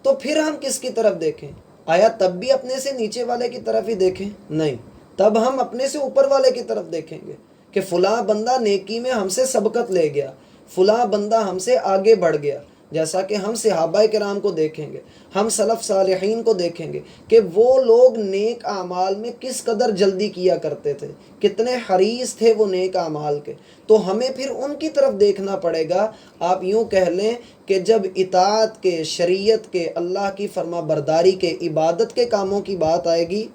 تو پھر ہم کس کی طرف دیکھیں؟ آیا تب بھی اپنے سے نیچے والے کی طرف ہی دیکھیں؟ نہیں، تب ہم اپنے سے اوپر والے کی طرف دیکھیں گے کہ فلاں بندہ نیکی میں ہم سے سبقت لے گیا، فلاں بندہ ہم سے آگے بڑھ گیا. جیسا کہ ہم صحابہ کرام کو دیکھیں گے، ہم سلف صالحین کو دیکھیں گے کہ وہ لوگ نیک اعمال میں کس قدر جلدی کیا کرتے تھے، کتنے حریص تھے وہ نیک اعمال کے. تو ہمیں پھر ان کی طرف دیکھنا پڑے گا. آپ یوں کہہ لیں کہ جب اطاعت کے، شریعت کے، اللہ کی فرما برداری کے، عبادت کے کاموں کی بات آئے گی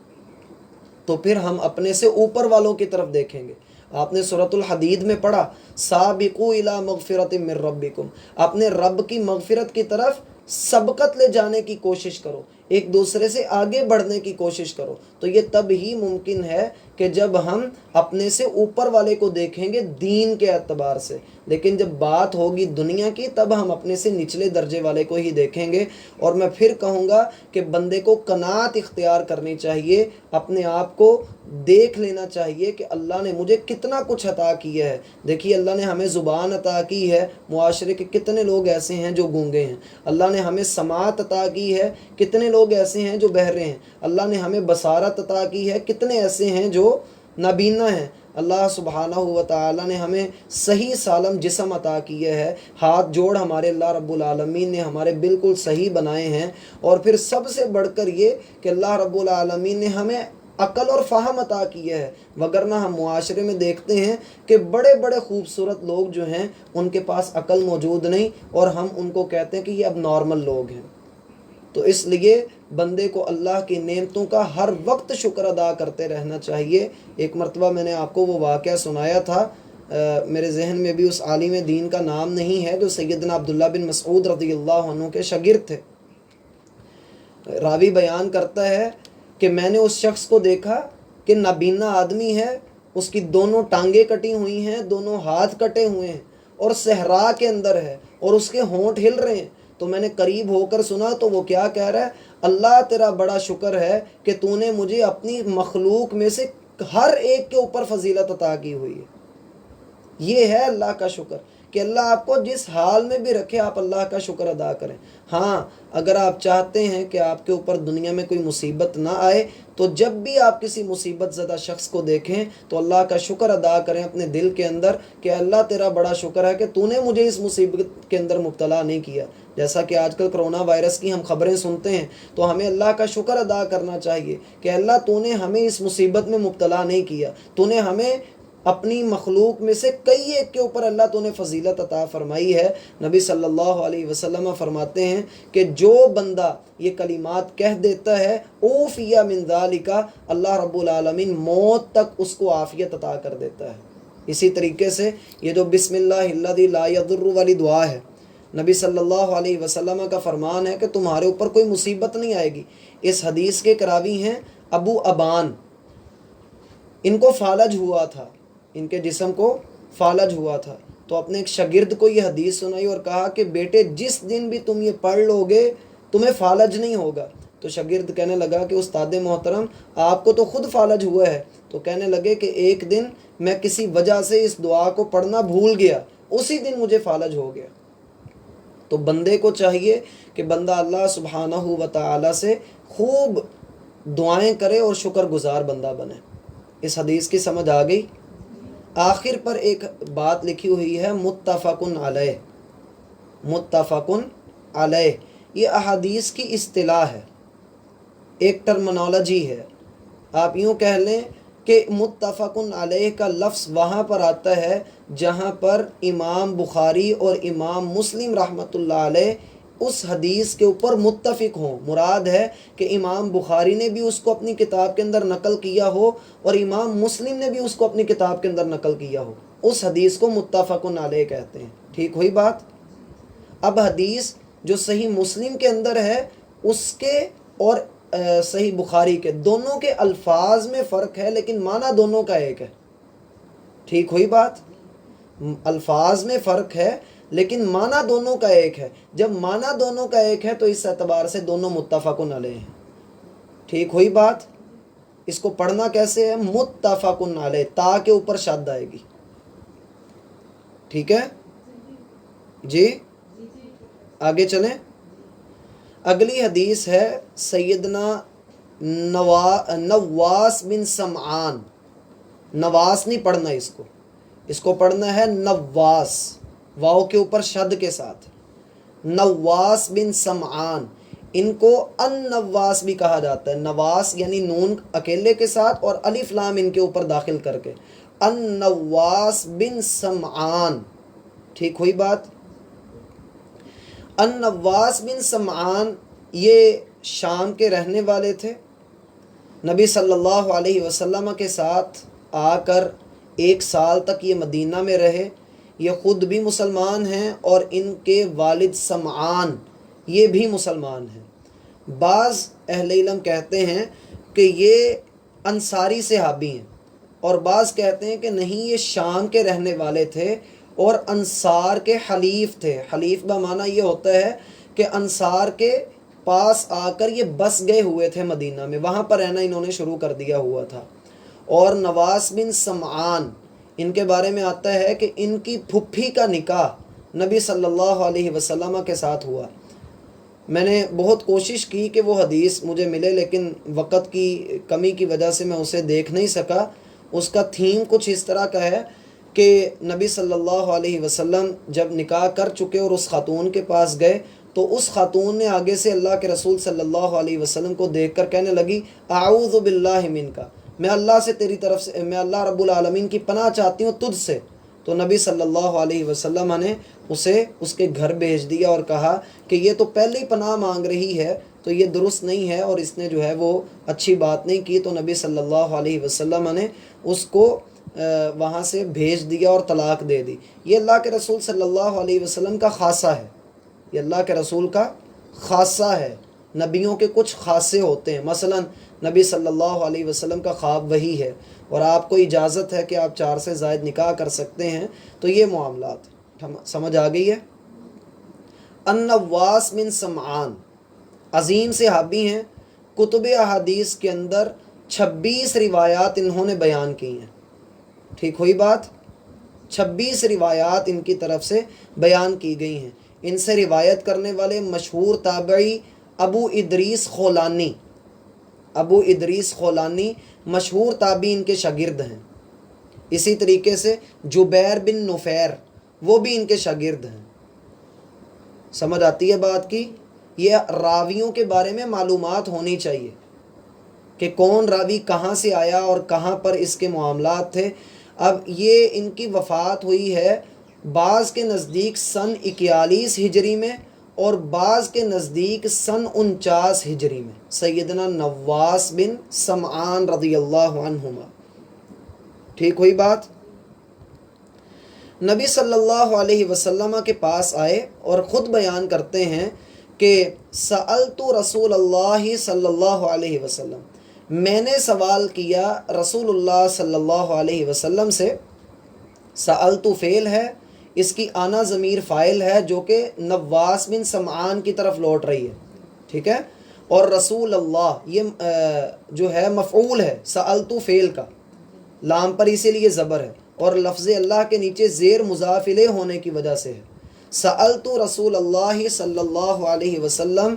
تو پھر ہم اپنے سے اوپر والوں کی طرف دیکھیں گے. آپ نے سورۃ الحدید میں پڑھا سابقوا الی مغفرۃ من ربکم، اپنے رب کی مغفرت کی طرف سبقت لے جانے کی کوشش کرو، ایک دوسرے سے آگے بڑھنے کی کوشش کرو. تو یہ تب ہی ممکن ہے کہ جب ہم اپنے سے اوپر والے کو دیکھیں گے دین کے اعتبار سے. لیکن جب بات ہوگی دنیا کی تب ہم اپنے سے نچلے درجے والے کو ہی دیکھیں گے. اور میں پھر کہوں گا کہ بندے کو قناعت اختیار کرنی چاہیے، اپنے آپ کو دیکھ لینا چاہیے کہ اللہ نے مجھے کتنا کچھ عطا کیا ہے. دیکھیے اللہ نے ہمیں زبان عطا کی ہے، معاشرے کے کتنے لوگ ایسے ہیں جو گونگے ہیں. اللہ نے ہمیں سماعت عطا کی ہے، کتنے لوگ ایسے ہیں جو بہرے ہیں. اللہ نے ہمیں بصارت عطا کی ہے، کتنے ایسے ہیں جو نابینا ہیں. اللہ سبحانہ و تعالیٰ نے ہمیں صحیح سالم جسم عطا کیا ہے، ہاتھ جوڑ ہمارے اللہ رب العالمین نے ہمارے بالکل صحیح بنائے ہیں. اور پھر سب سے بڑھ کر یہ کہ اللہ رب العالمین نے ہمیں عقل اور فہم عطا کیا ہے. وگرنہ ہم معاشرے میں دیکھتے ہیں کہ بڑے بڑے خوبصورت لوگ جو ہیں ان کے پاس عقل موجود نہیں، اور ہم ان کو کہتے ہیں کہ یہ اب نارمل لوگ ہیں. تو اس لیے بندے کو اللہ کی نعمتوں کا ہر وقت شکر ادا کرتے رہنا چاہیے. ایک مرتبہ میں نے آپ کو وہ واقعہ سنایا تھا، میرے ذہن میں بھی اس عالم دین کا نام نہیں ہے جو سیدنا عبداللہ بن مسعود رضی اللہ عنہ کے شاگرد تھے. راوی بیان کرتا ہے کہ میں نے اس شخص کو دیکھا کہ نابینا آدمی ہے، اس کی دونوں ٹانگیں کٹی ہوئی ہیں، دونوں ہاتھ کٹے ہوئے ہیں، اور صحرا کے اندر ہے، اور اس کے ہونٹ ہل رہے ہیں. تو میں نے قریب ہو کر سنا تو وہ کیا کہہ رہا ہے، اللہ تیرا بڑا شکر ہے کہ تو نے مجھے اپنی مخلوق میں سے ہر ایک کے اوپر فضیلت عطا کی ہوئی ہے. یہ ہے اللہ کا شکر کہ اللہ آپ کو جس حال میں بھی رکھے آپ اللہ کا شکر ادا کریں. ہاں اگر آپ چاہتے ہیں کہ آپ کے اوپر دنیا میں کوئی مصیبت نہ آئے تو جب بھی آپ کسی مصیبت زدہ شخص کو دیکھیں تو اللہ کا شکر ادا کریں اپنے دل کے اندر کہ اللہ تیرا بڑا شکر ہے کہ تو نے مجھے اس مصیبت کے اندر مبتلا نہیں کیا. جیسا کہ آج کل کرونا وائرس کی ہم خبریں سنتے ہیں تو ہمیں اللہ کا شکر ادا کرنا چاہیے کہ اللہ تو نے ہمیں اس مصیبت میں مبتلا نہیں کیا، تو نے ہمیں اپنی مخلوق میں سے کئی ایک کے اوپر اللہ تو نے فضیلت عطا فرمائی ہے۔ نبی صلی اللہ علیہ وسلم فرماتے ہیں کہ جو بندہ یہ کلمات کہہ دیتا ہے اوفیا من ذالک، اللہ رب العالمین موت تک اس کو عافیت عطا کر دیتا ہے۔ اسی طریقے سے یہ جو بسم اللہ الذی لا یضر والی دعا ہے، نبی صلی اللہ علیہ وسلم کا فرمان ہے کہ تمہارے اوپر کوئی مصیبت نہیں آئے گی۔ اس حدیث کے کراوی ہیں ابو ابان، ان کو فالج ہوا تھا، ان کے جسم کو فالج ہوا تھا، تو اپنے ایک شاگرد کو یہ حدیث سنائی اور کہا کہ بیٹے جس دن بھی تم یہ پڑھ لو گے تمہیں فالج نہیں ہوگا۔ تو شاگرد کہنے لگا کہ استاد محترم آپ کو تو خود فالج ہوا ہے۔ تو کہنے لگے کہ ایک دن میں کسی وجہ سے اس دعا کو پڑھنا بھول گیا، اسی دن مجھے فالج ہو گیا۔ تو بندے کو چاہیے کہ بندہ اللہ سبحانہ و تعالی سے خوب دعائیں کرے اور شکر گزار بندہ بنے۔ اس حدیث کی سمجھ آ گئی؟ آخر پر ایک بات لکھی ہوئی ہے متفقن علیہ، متفقن علیہ، یہ احادیث کی اصطلاح ہے، ایک ٹرمنالوجی ہے۔ آپ یوں کہہ لیں کہ متفقن علیہ کا لفظ وہاں پر آتا ہے جہاں پر امام بخاری اور امام مسلم رحمۃ اللہ علیہ اس حدیث کے اوپر متفق ہوں۔ مراد ہے کہ امام بخاری نے بھی اس کو اپنی کتاب کے اندر نقل کیا ہو اور امام مسلم نے بھی اس کو اپنی کتاب کے اندر نقل کیا ہو، اس حدیث کو متفقن علیہ کہتے ہیں۔ ٹھیک ہوئی بات؟ اب حدیث جو صحیح مسلم کے اندر ہے اس کے اور صحیح بخاری کے دونوں کے الفاظ میں فرق ہے لیکن معنی دونوں کا ایک ہے۔ ٹھیک ہوئی بات؟ الفاظ میں فرق ہے لیکن معنی دونوں کا ایک ہے۔ جب معنی دونوں کا ایک ہے تو اس اعتبار سے دونوں متفقن علیہ ہیں۔ ٹھیک ہوئی بات؟ اس کو پڑھنا کیسے ہے؟ متفقن علیہ، تا کے اوپر شد آئے گی۔ ٹھیک ہے جی؟ آگے چلیں۔ اگلی حدیث ہے سیدنا نواس بن سمعان۔ نواس نہیں پڑھنا، اس کو پڑھنا ہے نواس، واو کے اوپر شد کے ساتھ۔ نواس بن سمعان، ان کو ان نواس بھی کہا جاتا ہے۔ نواس یعنی نون اکیلے کے ساتھ اور الف لام ان کے اوپر داخل کر کے، ان نواس بن سمعان۔ ٹھیک ہوئی بات؟ ان نواس بن سمعان یہ شام کے رہنے والے تھے، نبی صلی اللہ علیہ وسلم کے ساتھ آ کر 1 سال تک یہ مدینہ میں رہے۔ یہ خود بھی مسلمان ہیں اور ان کے والد سمعان یہ بھی مسلمان ہیں۔ بعض اہل علم کہتے ہیں کہ یہ انصاری صحابی ہیں اور بعض کہتے ہیں کہ نہیں، یہ شام کے رہنے والے تھے اور انصار کے حلیف تھے۔ حلیف کا معنی یہ ہوتا ہے کہ انصار کے پاس آ کر یہ بس گئے ہوئے تھے مدینہ میں، وہاں پر رہنا انہوں نے شروع کر دیا ہوا تھا۔ اور نواس بن سمعان ان کے بارے میں آتا ہے کہ ان کی پھپھی کا نکاح نبی صلی اللہ علیہ وسلم کے ساتھ ہوا۔ میں نے بہت کوشش کی کہ وہ حدیث مجھے ملے لیکن وقت کی کمی کی وجہ سے میں اسے دیکھ نہیں سکا۔ اس کا تھیم کچھ اس طرح کا ہے کہ نبی صلی اللہ علیہ وسلم جب نکاح کر چکے اور اس خاتون کے پاس گئے تو اس خاتون نے آگے سے اللہ کے رسول صلی اللہ علیہ وسلم کو دیکھ کر کہنے لگی اعوذ باللہ منکا، میں اللہ سے تیری طرف سے، میں اللہ رب العالمین کی پناہ چاہتی ہوں تجھ سے۔ تو نبی صلی اللہ علیہ وسلم نے اسے اس کے گھر بھیج دیا اور کہا کہ یہ تو پہلے ہی پناہ مانگ رہی ہے تو یہ درست نہیں ہے اور اس نے جو ہے وہ اچھی بات نہیں کی۔ تو نبی صلی اللہ علیہ وسلم نے اس کو وہاں سے بھیج دیا اور طلاق دے دی۔ یہ اللہ کے رسول صلی اللہ علیہ وسلم کا خاصہ ہے، یہ اللہ کے رسول کا خاصہ ہے۔ نبیوں کے کچھ خاصے ہوتے ہیں، مثلا نبی صلی اللہ علیہ وسلم کا خواب وہی ہے اور آپ کو اجازت ہے کہ آپ 4 سے زائد نکاح کر سکتے ہیں، تو یہ معاملات سمجھ آ گئی ہے۔ النواس بن سمعان عظیم صحابی ہیں، کتب احادیث کے اندر 26 روایات انہوں نے بیان کی ہیں۔ ٹھیک ہوئی بات؟ 26 روایات ان کی طرف سے بیان کی گئی ہیں۔ ان سے روایت کرنے والے مشہور تابعی ابو ادریس خولانی، ابو ادریس خولانی مشہور تابعی ان کے شاگرد ہیں۔ اسی طریقے سے جبیر بن نفیر وہ بھی ان کے شاگرد ہیں۔ سمجھ آتی ہے بات کی؟ یہ راویوں کے بارے میں معلومات ہونی چاہیے کہ کون راوی کہاں سے آیا اور کہاں پر اس کے معاملات تھے۔ اب یہ ان کی وفات ہوئی ہے بعض کے نزدیک سن 41 ہجری میں اور بعض کے نزدیک سن 49 ہجری میں، سیدنا نواس بن سمعان رضی اللہ عنہما۔ ٹھیک ہوئی بات؟ نبی صلی اللہ علیہ وسلم کے پاس آئے اور خود بیان کرتے ہیں کہ سألت رسول اللہ صلی اللہ علیہ وسلم، میں نے سوال کیا رسول اللہ صلی اللہ علیہ وسلم سے۔ سألت فعل ہے، اس کی آنا ضمیر فاعل ہے جو کہ نواس بن سمعان کی طرف لوٹ رہی ہے، ٹھیک ہے، اور رسول اللہ یہ جو ہے مفعول ہے سألت فعل کا، لام پر اسی لیے زبر ہے، اور لفظ اللہ کے نیچے زیر مضاف الیہ ہونے کی وجہ سے ہے۔ سألت رسول اللہ صلی اللہ علیہ وسلم،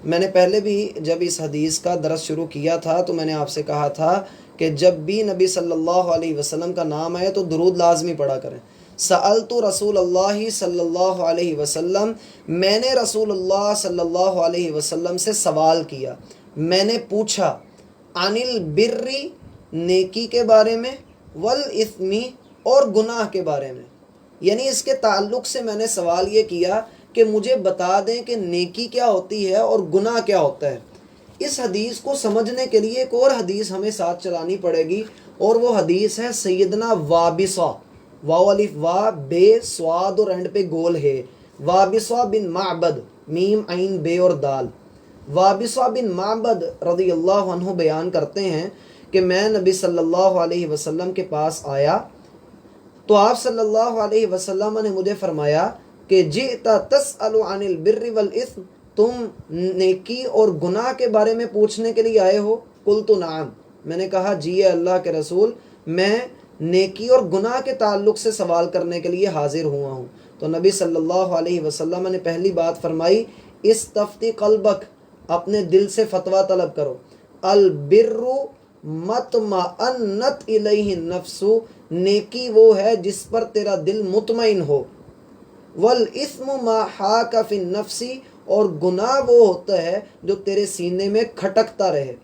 میں نے پہلے بھی جب اس حدیث کا درس شروع کیا تھا تو میں نے آپ سے کہا تھا کہ جب بھی نبی صلی اللہ علیہ وسلم کا نام آئے تو درود لازمی پڑھا کریں۔ سألت رسول اللہ صلی اللہ علیہ وسلم، میں نے رسول اللہ صلی اللہ علیہ وسلم سے سوال کیا، میں نے پوچھا، عن البر، نیکی کے بارے میں، والاثم، اور گناہ کے بارے میں، یعنی اس کے تعلق سے میں نے سوال یہ کیا کہ مجھے بتا دیں کہ نیکی کیا ہوتی ہے اور گناہ کیا ہوتا ہے۔ اس حدیث کو سمجھنے کے لیے ایک اور حدیث ہمیں ساتھ چلانی پڑے گی، اور وہ حدیث ہے سیدنا وابصہ، واو الف وا بے سواد اور اینڈ پہ گول ہے، وابصہ بن معبد، میم عین بے اور دال۔ وابصہ بن معبد رضی اللہ عنہ بیان کرتے ہیں کہ میں نبی صلی اللہ علیہ وسلم کے پاس آیا تو آپ صلی اللہ علیہ وسلم نے مجھے فرمایا کہ جئت تسأل عن البر والاثم، تم نیکی اور گناہ کے بارے میں پوچھنے کے لیے آئے ہو؟ قلت نعم، میں نے کہا جی اے اللہ کے رسول، میں نیکی اور گناہ کے تعلق سے سوال کرنے کے لیے حاضر ہوا ہوں۔ تو نبی صلی اللہ علیہ وسلم نے پہلی بات فرمائی، استفتی قلبک، اپنے دل سے فتویٰ طلب کرو۔ البر مطمئنت الیہ النفس، نیکی وہ ہے جس پر تیرا دل مطمئن ہو۔ والاثم ما حاک فی النفس، اور گناہ وہ ہوتا ہے جو تیرے سینے میں کھٹکتا رہے۔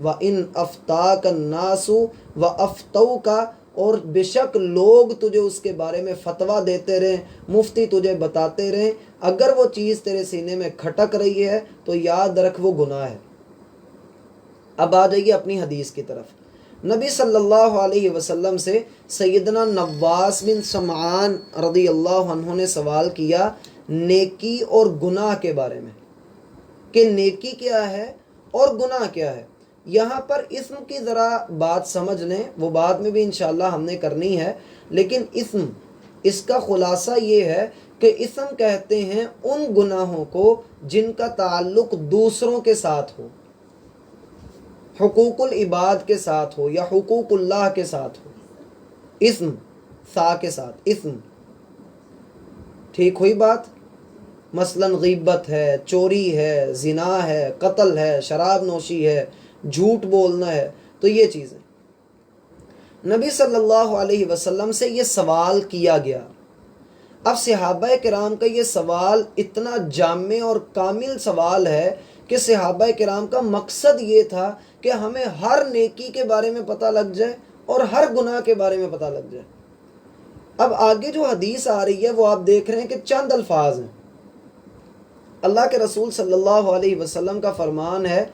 وَإِنْ أَفْتَاكَ النَّاسُ وَأَفْتَوْكَ، اور بے شک لوگ تجھے اس کے بارے میں فتویٰ دیتے رہیں، مفتی تجھے بتاتے رہیں، اگر وہ چیز تیرے سینے میں کھٹک رہی ہے تو یاد رکھ وہ گناہ ہے۔ اب آ جائیے اپنی حدیث کی طرف۔ نبی صلی اللہ علیہ وسلم سے سیدنا نواس بن سمعان رضی اللہ عنہ نے سوال کیا نیکی اور گناہ کے بارے میں، کہ نیکی کیا ہے اور گناہ کیا ہے۔ یہاں پر اسم کی ذرا بات سمجھ لیں، وہ بعد میں بھی انشاءاللہ ہم نے کرنی ہے، لیکن اسم، اس کا خلاصہ یہ ہے کہ اسم کہتے ہیں ان گناہوں کو جن کا تعلق دوسروں کے ساتھ ہو، حقوق العباد کے ساتھ ہو یا حقوق اللہ کے ساتھ ہو، اسم سا کے ساتھ اسم۔ ٹھیک ہوئی بات؟ مثلا غیبت ہے، چوری ہے، زنا ہے، قتل ہے، شراب نوشی ہے، جھوٹ بولنا ہے، تو یہ چیزیں نبی صلی اللہ علیہ وسلم سے یہ سوال کیا گیا۔ اب صحابہ کرام کا یہ سوال اتنا جامع اور کامل سوال ہے کہ صحابہ کرام کا مقصد یہ تھا کہ ہمیں ہر نیکی کے بارے میں پتہ لگ جائے اور ہر گناہ کے بارے میں پتہ لگ جائے۔ اب آگے جو حدیث آ رہی ہے وہ آپ دیکھ رہے ہیں کہ چند الفاظ ہیں۔ اللہ کے رسول صلی اللہ علیہ وسلم کا فرمان ہے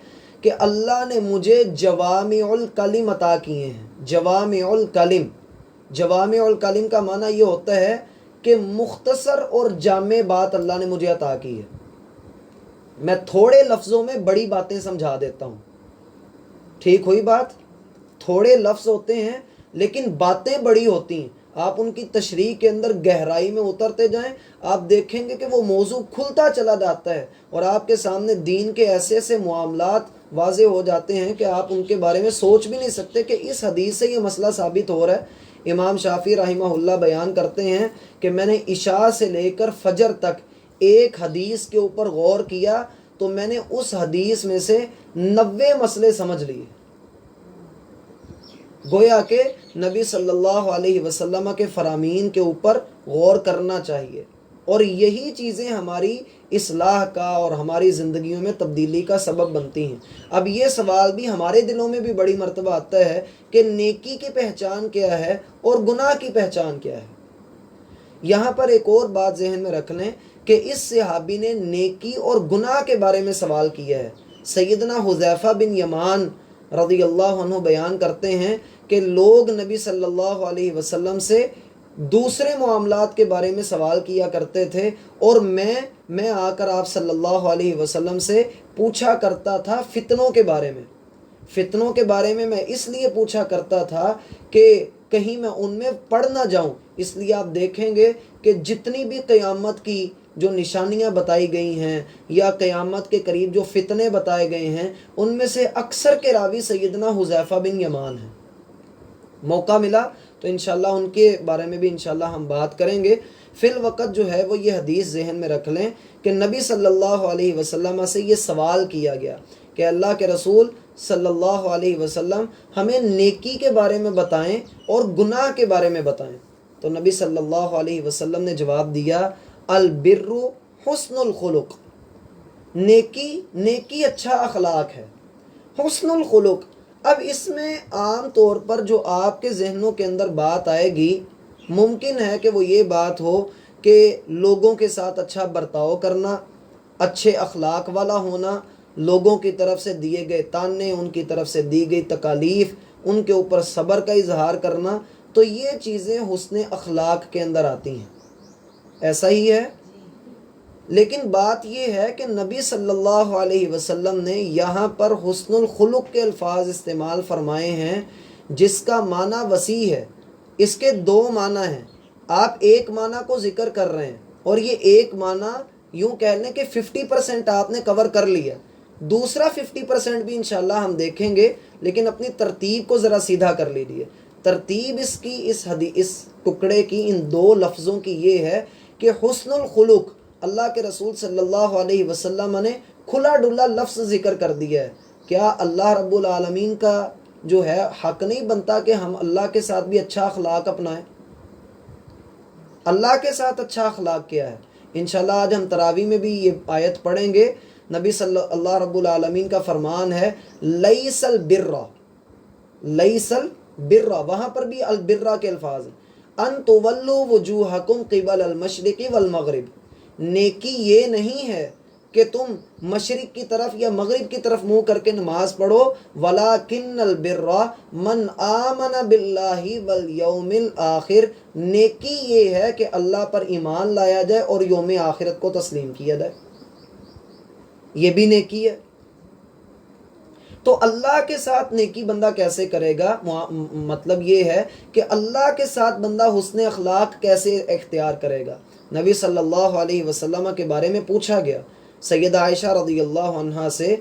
کہ اللہ نے مجھے جوامع الکلم عطا کیے ہیں۔ جوامع الکلم، جوامع الکلم کا معنی یہ ہوتا ہے کہ مختصر اور جامع بات اللہ نے مجھے عطا کی ہے، میں تھوڑے لفظوں میں بڑی باتیں سمجھا دیتا ہوں۔ ٹھیک ہوئی بات؟ تھوڑے لفظ ہوتے ہیں لیکن باتیں بڑی ہوتی ہیں، آپ ان کی تشریح کے اندر گہرائی میں اترتے جائیں، آپ دیکھیں گے کہ وہ موضوع کھلتا چلا جاتا ہے اور آپ کے سامنے دین کے ایسے ایسے معاملات واضح ہو جاتے ہیں کہ آپ ان کے بارے میں سوچ بھی نہیں سکتے کہ اس حدیث سے یہ مسئلہ ثابت ہو رہا ہے۔ امام شافعی رحمہ اللہ بیان کرتے ہیں کہ میں نے عشاء سے لے کر فجر تک ایک حدیث کے اوپر غور کیا تو میں نے اس حدیث میں سے 90 مسئلے سمجھ لیے۔ گویا کہ نبی صلی اللہ علیہ وسلم کے فرامین کے اوپر غور کرنا چاہیے اور یہی چیزیں ہماری اصلاح کا اور ہماری زندگیوں میں تبدیلی کا سبب بنتی ہیں۔ اب یہ سوال بھی ہمارے دلوں میں بھی بڑی مرتبہ آتا ہے کہ نیکی کی پہچان کیا ہے اور گناہ کی پہچان کیا ہے۔ یہاں پر ایک اور بات ذہن میں رکھ لیں کہ اس صحابی نے نیکی اور گناہ کے بارے میں سوال کیا ہے۔ سیدنا حذیفہ بن یمان رضی اللہ عنہ بیان کرتے ہیں کہ لوگ نبی صلی اللہ علیہ وسلم سے دوسرے معاملات کے بارے میں سوال کیا کرتے تھے، اور میں آ کر آپ صلی اللہ علیہ وسلم سے پوچھا کرتا تھا فتنوں کے بارے میں۔ فتنوں کے بارے میں اس لیے پوچھا کرتا تھا کہ کہیں میں ان میں پڑ نہ جاؤں۔ اس لیے آپ دیکھیں گے کہ جتنی بھی قیامت کی جو نشانیاں بتائی گئی ہیں یا قیامت کے قریب جو فتنے بتائے گئے ہیں، ان میں سے اکثر کے راوی سیدنا حذیفہ بن یمان ہیں۔ موقع ملا تو انشاءاللہ ان کے بارے میں بھی انشاءاللہ ہم بات کریں گے۔ فی الوقت جو ہے وہ یہ حدیث ذہن میں رکھ لیں کہ نبی صلی اللہ علیہ وسلم سے یہ سوال کیا گیا کہ اللہ کے رسول صلی اللہ علیہ وسلم ہمیں نیکی کے بارے میں بتائیں اور گناہ کے بارے میں بتائیں۔ تو نبی صلی اللہ علیہ وسلم نے جواب دیا، البر حسن الخلق، نیکی اچھا اخلاق ہے۔ حسن الخلق، اب اس میں عام طور پر جو آپ کے ذہنوں کے اندر بات آئے گی، ممکن ہے کہ وہ یہ بات ہو کہ لوگوں کے ساتھ اچھا برتاؤ کرنا، اچھے اخلاق والا ہونا، لوگوں کی طرف سے دیے گئے تانے، ان کی طرف سے دی گئی تکالیف، ان کے اوپر صبر کا اظہار کرنا، تو یہ چیزیں حسن اخلاق کے اندر آتی ہیں۔ ایسا ہی ہے، لیکن بات یہ ہے کہ نبی صلی اللہ علیہ وسلم نے یہاں پر حسن الخلق کے الفاظ استعمال فرمائے ہیں، جس کا معنی وسیع ہے۔ اس کے دو معنی ہیں، آپ ایک معنی کو ذکر کر رہے ہیں اور یہ ایک معنی یوں کہہ لیں کہ 50% آپ نے کور کر لیا، دوسرا 50% بھی انشاءاللہ ہم دیکھیں گے، لیکن اپنی ترتیب کو ذرا سیدھا کر لیجیے۔ ترتیب اس ٹکڑے کی، ان دو لفظوں کی یہ ہے کہ حسن الخلق اللہ کے رسول صلی اللہ علیہ وسلم نے کھلا ڈلا لفظ ذکر کر دیا ہے۔ کیا اللہ رب العالمین کا جو ہے حق نہیں بنتا کہ ہم اللہ کے ساتھ بھی اچھا اخلاق اپنائیں؟ اللہ کے ساتھ اچھا اخلاق کیا ہے؟ انشاءاللہ آج ہم تراویح میں بھی یہ آیت پڑھیں گے۔ نبی صلی اللہ رب العالمین کا فرمان ہے، لیس البر، لیس البر، وہاں پر بھی البر کے الفاظ ہیں، ان تولوا وجوہکم قبل المشرق والمغرب، نیکی یہ نہیں ہے کہ تم مشرق کی طرف یا مغرب کی طرف منہ کر کے نماز پڑھو، وَلَكِنَّ الْبِرَّ مَنْ آمَنَ بِاللَّهِ وَالْيَوْمِ الْآخِرِ، نیکی یہ ہے کہ اللہ پر ایمان لایا جائے اور یوم آخرت کو تسلیم کیا جائے، یہ بھی نیکی ہے۔ تو اللہ کے ساتھ نیکی بندہ کیسے کرے گا؟ مطلب یہ ہے کہ اللہ کے ساتھ بندہ حسن اخلاق کیسے اختیار کرے گا؟ نبی صلی اللہ علیہ وسلم کے بارے میں پوچھا گیا سیدہ عائشہ رضی اللہ عنہا سے،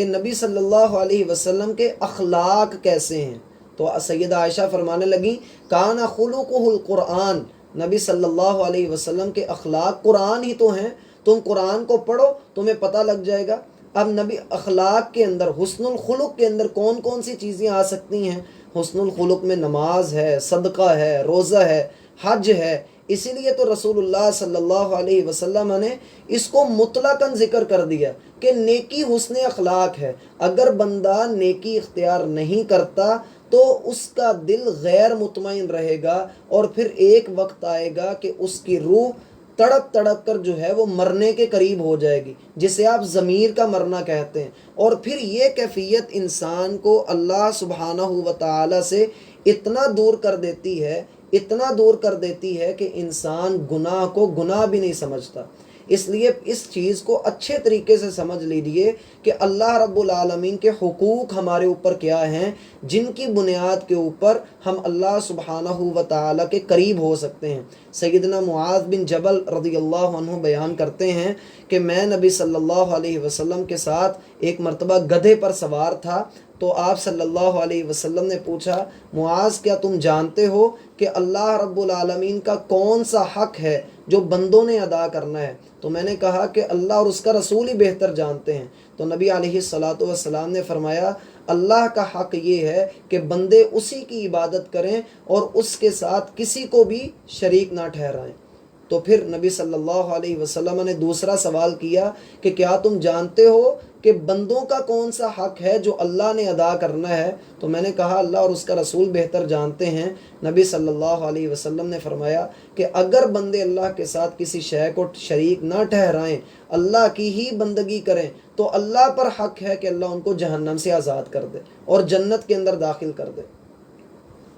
نبی صلی اللہ علیہ وسلم کے اخلاق کیسے ہیں؟ تو سیدہ عائشہ فرمانے لگیں، کان خلقہ القرآن، نبی صلی اللہ علیہ وسلم کے اخلاق قرآن ہی تو ہیں، تم قرآن کو پڑھو تمہیں پتہ لگ جائے گا۔ اب نبی اخلاق کے اندر، حسن الخلق کے اندر کون کون سی چیزیں آ سکتی ہیں؟ حسن الخلق میں نماز ہے، صدقہ ہے، روزہ ہے، حج ہے۔ اسی لیے تو رسول اللہ صلی اللہ علیہ وسلم نے اس کو مطلقاً ذکر کر دیا کہ نیکی حسن اخلاق ہے۔ اگر بندہ نیکی اختیار نہیں کرتا تو اس کا دل غیر مطمئن رہے گا، اور پھر ایک وقت آئے گا کہ اس کی روح تڑپ تڑپ کر جو ہے وہ مرنے کے قریب ہو جائے گی، جسے آپ ضمیر کا مرنا کہتے ہیں۔ اور پھر یہ کیفیت انسان کو اللہ سبحانہ و تعالی سے اتنا دور کر دیتی ہے، اتنا دور کر دیتی ہے کہ انسان گناہ کو گناہ بھی نہیں سمجھتا۔ اس لیے اس چیز کو اچھے طریقے سے سمجھ لیجیے کہ اللہ رب العالمین کے حقوق ہمارے اوپر کیا ہیں، جن کی بنیاد کے اوپر ہم اللہ سبحانہ و تعالی کے قریب ہو سکتے ہیں۔ سیدنا معاذ بن جبل رضی اللہ عنہ بیان کرتے ہیں کہ میں نبی صلی اللہ علیہ وسلم کے ساتھ ایک مرتبہ گدھے پر سوار تھا، تو آپ صلی اللہ علیہ وسلم نے پوچھا، معاذ کیا تم جانتے ہو کہ اللہ رب العالمین کا کون سا حق ہے جو بندوں نے ادا کرنا ہے؟ تو میں نے کہا کہ اللہ اور اس کا رسول ہی بہتر جانتے ہیں۔ تو نبی علیہ الصلاۃ والسلام نے فرمایا، اللہ کا حق یہ ہے کہ بندے اسی کی عبادت کریں اور اس کے ساتھ کسی کو بھی شریک نہ ٹھہرائیں۔ تو پھر نبی صلی اللہ علیہ وسلم نے دوسرا سوال کیا کہ کیا تم جانتے ہو کہ بندوں کا کون سا حق ہے جو اللہ نے ادا کرنا ہے؟ تو میں نے کہا اللہ اور اس کا رسول بہتر جانتے ہیں۔ نبی صلی اللہ علیہ وسلم نے فرمایا کہ اگر بندے اللہ کے ساتھ کسی شے کو شریک نہ ٹھہرائیں، اللہ کی ہی بندگی کریں، تو اللہ پر حق ہے کہ اللہ ان کو جہنم سے آزاد کر دے اور جنت کے اندر داخل کر دے۔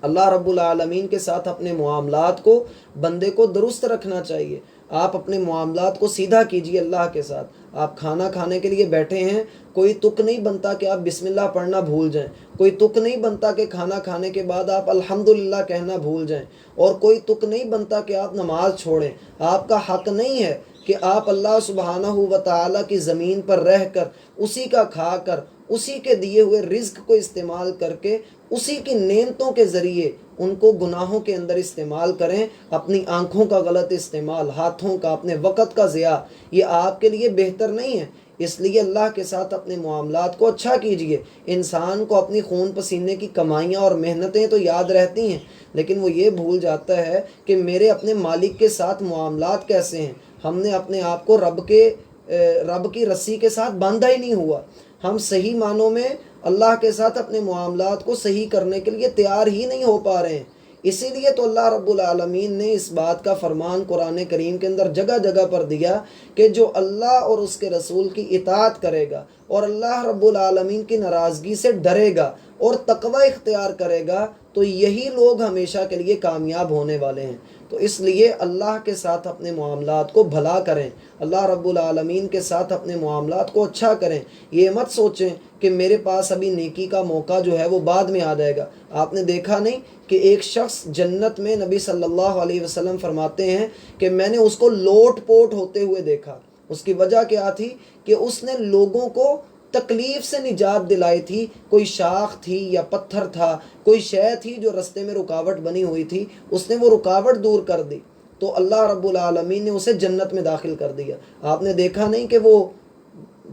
اللہ رب العالمین کے ساتھ اپنے معاملات کو بندے کو درست رکھنا چاہیے۔ آپ اپنے معاملات کو سیدھا کیجیے اللہ کے ساتھ۔ آپ کھانا کھانے کے لیے بیٹھے ہیں، کوئی تک نہیں بنتا کہ آپ بسم اللہ پڑھنا بھول جائیں، کوئی تک نہیں بنتا کہ کھانا کھانے کے بعد آپ الحمدللہ کہنا بھول جائیں، اور کوئی تک نہیں بنتا کہ آپ نماز چھوڑیں۔ آپ کا حق نہیں ہے کہ آپ اللہ سبحانہ و تعالیٰ کی زمین پر رہ کر، اسی کا کھا کر، اسی کے دیے ہوئے رزق کو استعمال کر کے، اسی کی نعمتوں کے ذریعے ان کو گناہوں کے اندر استعمال کریں۔ اپنی آنکھوں کا غلط استعمال، ہاتھوں کا، اپنے وقت کا ضیاع، یہ آپ کے لیے بہتر نہیں ہے۔ اس لیے اللہ کے ساتھ اپنے معاملات کو اچھا کیجیے۔ انسان کو اپنی خون پسینے کی کمائیاں اور محنتیں تو یاد رہتی ہیں، لیکن وہ یہ بھول جاتا ہے کہ میرے اپنے مالک کے ساتھ معاملات کیسے ہیں۔ ہم نے اپنے آپ کو رب کی رسی کے ساتھ باندھا ہی نہیں ہوا۔ ہم صحیح معنوں میں اللہ کے ساتھ اپنے معاملات کو صحیح کرنے کے لیے تیار ہی نہیں ہو پا رہے ہیں۔ اسی لیے تو اللہ رب العالمین نے اس بات کا فرمان قرآن کریم کے اندر جگہ جگہ پر دیا کہ جو اللہ اور اس کے رسول کی اطاعت کرے گا اور اللہ رب العالمین کی ناراضگی سے ڈرے گا اور تقوی اختیار کرے گا، تو یہی لوگ ہمیشہ کے لیے کامیاب ہونے والے ہیں۔ تو اس لیے اللہ کے ساتھ اپنے معاملات کو بھلا کریں، اللہ رب العالمین کے ساتھ اپنے معاملات کو اچھا کریں۔ یہ مت سوچیں کہ میرے پاس ابھی نیکی کا موقع جو ہے وہ بعد میں آ جائے گا۔ آپ نے دیکھا نہیں کہ ایک شخص جنت میں، نبی صلی اللہ علیہ وسلم فرماتے ہیں کہ میں نے اس کو لوٹ پوٹ ہوتے ہوئے دیکھا۔ اس کی وجہ کیا تھی؟ کہ اس نے لوگوں کو تکلیف سے نجات دلائی تھی۔ کوئی شاخ تھی یا پتھر تھا، کوئی شے تھی جو رستے میں رکاوٹ بنی ہوئی تھی، اس نے وہ رکاوٹ دور کر دی، تو اللہ رب العالمین نے اسے جنت میں داخل کر دیا۔ آپ نے دیکھا نہیں کہ وہ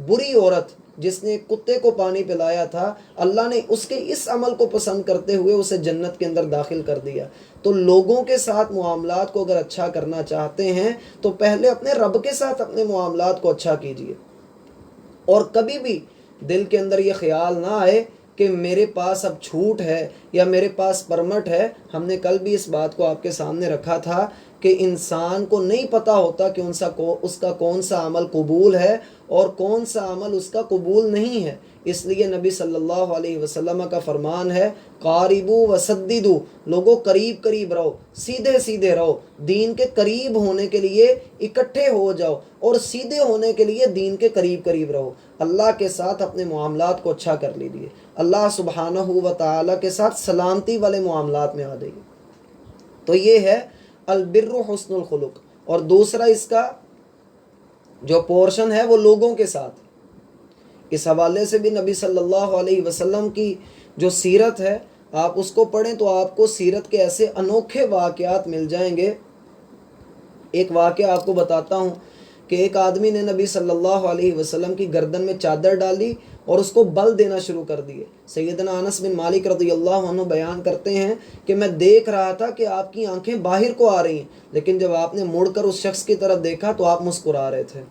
بری عورت جس نے کتے کو پانی پلایا تھا، اللہ نے اس کے اس عمل کو پسند کرتے ہوئے اسے جنت کے اندر داخل کر دیا۔ تو لوگوں کے ساتھ معاملات کو اگر اچھا کرنا چاہتے ہیں تو پہلے اپنے رب کے ساتھ اپنے معاملات کو اچھا کیجیے، اور کبھی بھی دل کے اندر یہ خیال نہ آئے کہ میرے پاس اب چھوٹ ہے یا میرے پاس پرمٹ ہے۔ ہم نے کل بھی اس بات کو آپ کے سامنے رکھا تھا کہ انسان کو نہیں پتہ ہوتا کہ اس کا کون سا عمل قبول ہے اور کون سا عمل اس کا قبول نہیں ہے۔ اس لیے نبی صلی اللہ علیہ وسلم کا فرمان ہے، قاربو وسددو، لوگوں قریب قریب رہو، سیدھے سیدھے رہو۔ دین کے قریب ہونے کے لیے اکٹھے ہو جاؤ اور سیدھے ہونے کے لیے دین کے قریب قریب رہو۔ اللہ کے ساتھ اپنے معاملات کو اچھا کر لیجیے، اللہ سبحانہ و تعالیٰ کے ساتھ سلامتی والے معاملات میں آ جائیے۔ تو یہ ہے البر حسن الخلق۔ اور دوسرا اس کا جو پورشن ہے وہ لوگوں کے ساتھ، اس حوالے سے بھی نبی صلی اللہ علیہ وسلم کی جو سیرت ہے آپ اس کو پڑھیں تو آپ کو سیرت کے ایسے انوکھے واقعات مل جائیں گے۔ ایک واقعہ آپ کو بتاتا ہوں کہ ایک آدمی نے نبی صلی اللہ علیہ وسلم کی گردن میں چادر ڈالی اور اس کو بل دینا شروع کر دیے۔ سیدنا انس بن مالک رضی اللہ عنہ بیان کرتے ہیں کہ میں دیکھ رہا تھا کہ آپ کی آنکھیں باہر کو آ رہی ہیں، لیکن جب آپ نے مڑ کر اس شخص کی طرف دیکھا تو آپ مسکرا رہے تھے۔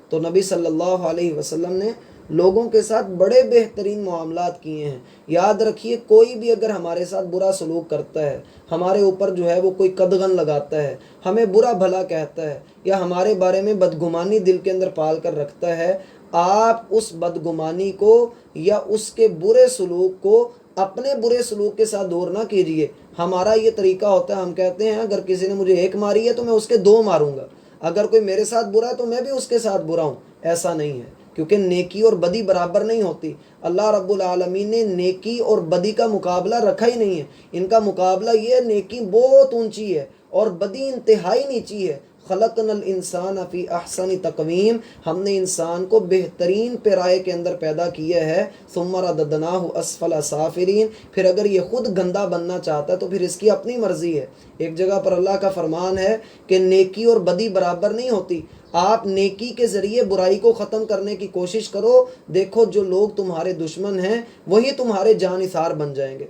تو نبی صلی اللہ علیہ وسلم نے لوگوں کے ساتھ بڑے بہترین معاملات کیے ہیں۔ یاد رکھیے، کوئی بھی اگر ہمارے ساتھ برا سلوک کرتا ہے، ہمارے اوپر جو ہے وہ کوئی قدغن لگاتا ہے، ہمیں برا بھلا کہتا ہے یا ہمارے بارے میں بدگمانی دل کے اندر پال کر رکھتا ہے، آپ اس بدگمانی کو یا اس کے برے سلوک کو اپنے برے سلوک کے ساتھ دور نہ کیجیے۔ ہمارا یہ طریقہ ہوتا ہے، ہم کہتے ہیں اگر کسی نے مجھے ایک ماری ہے تو میں اس کے دو ماروں گا، اگر کوئی میرے ساتھ برا ہے تو میں بھی اس کے ساتھ برا ہوں۔ ایسا نہیں ہے، کیونکہ نیکی اور بدی برابر نہیں ہوتی۔ اللہ رب العالمین نے نیکی اور بدی کا مقابلہ رکھا ہی نہیں ہے۔ ان کا مقابلہ یہ ہے، نیکی بہت اونچی ہے اور بدی انتہائی نیچی ہے۔ خلقنا الانسان فی احسن تقویم، ہم نے انسان کو بہترین پیرائے کے اندر پیدا کیا ہے۔ ثم رددناہ اسفل سافلین، پھر اگر یہ خود گندا بننا چاہتا ہے تو پھر اس کی اپنی مرضی ہے۔ ایک جگہ پر اللہ کا فرمان ہے کہ نیکی اور بدی برابر نہیں ہوتی۔ آپ نیکی کے ذریعے برائی کو ختم کرنے کی کوشش کرو، دیکھو جو لوگ تمہارے دشمن ہیں وہی تمہارے جانثار بن جائیں گے۔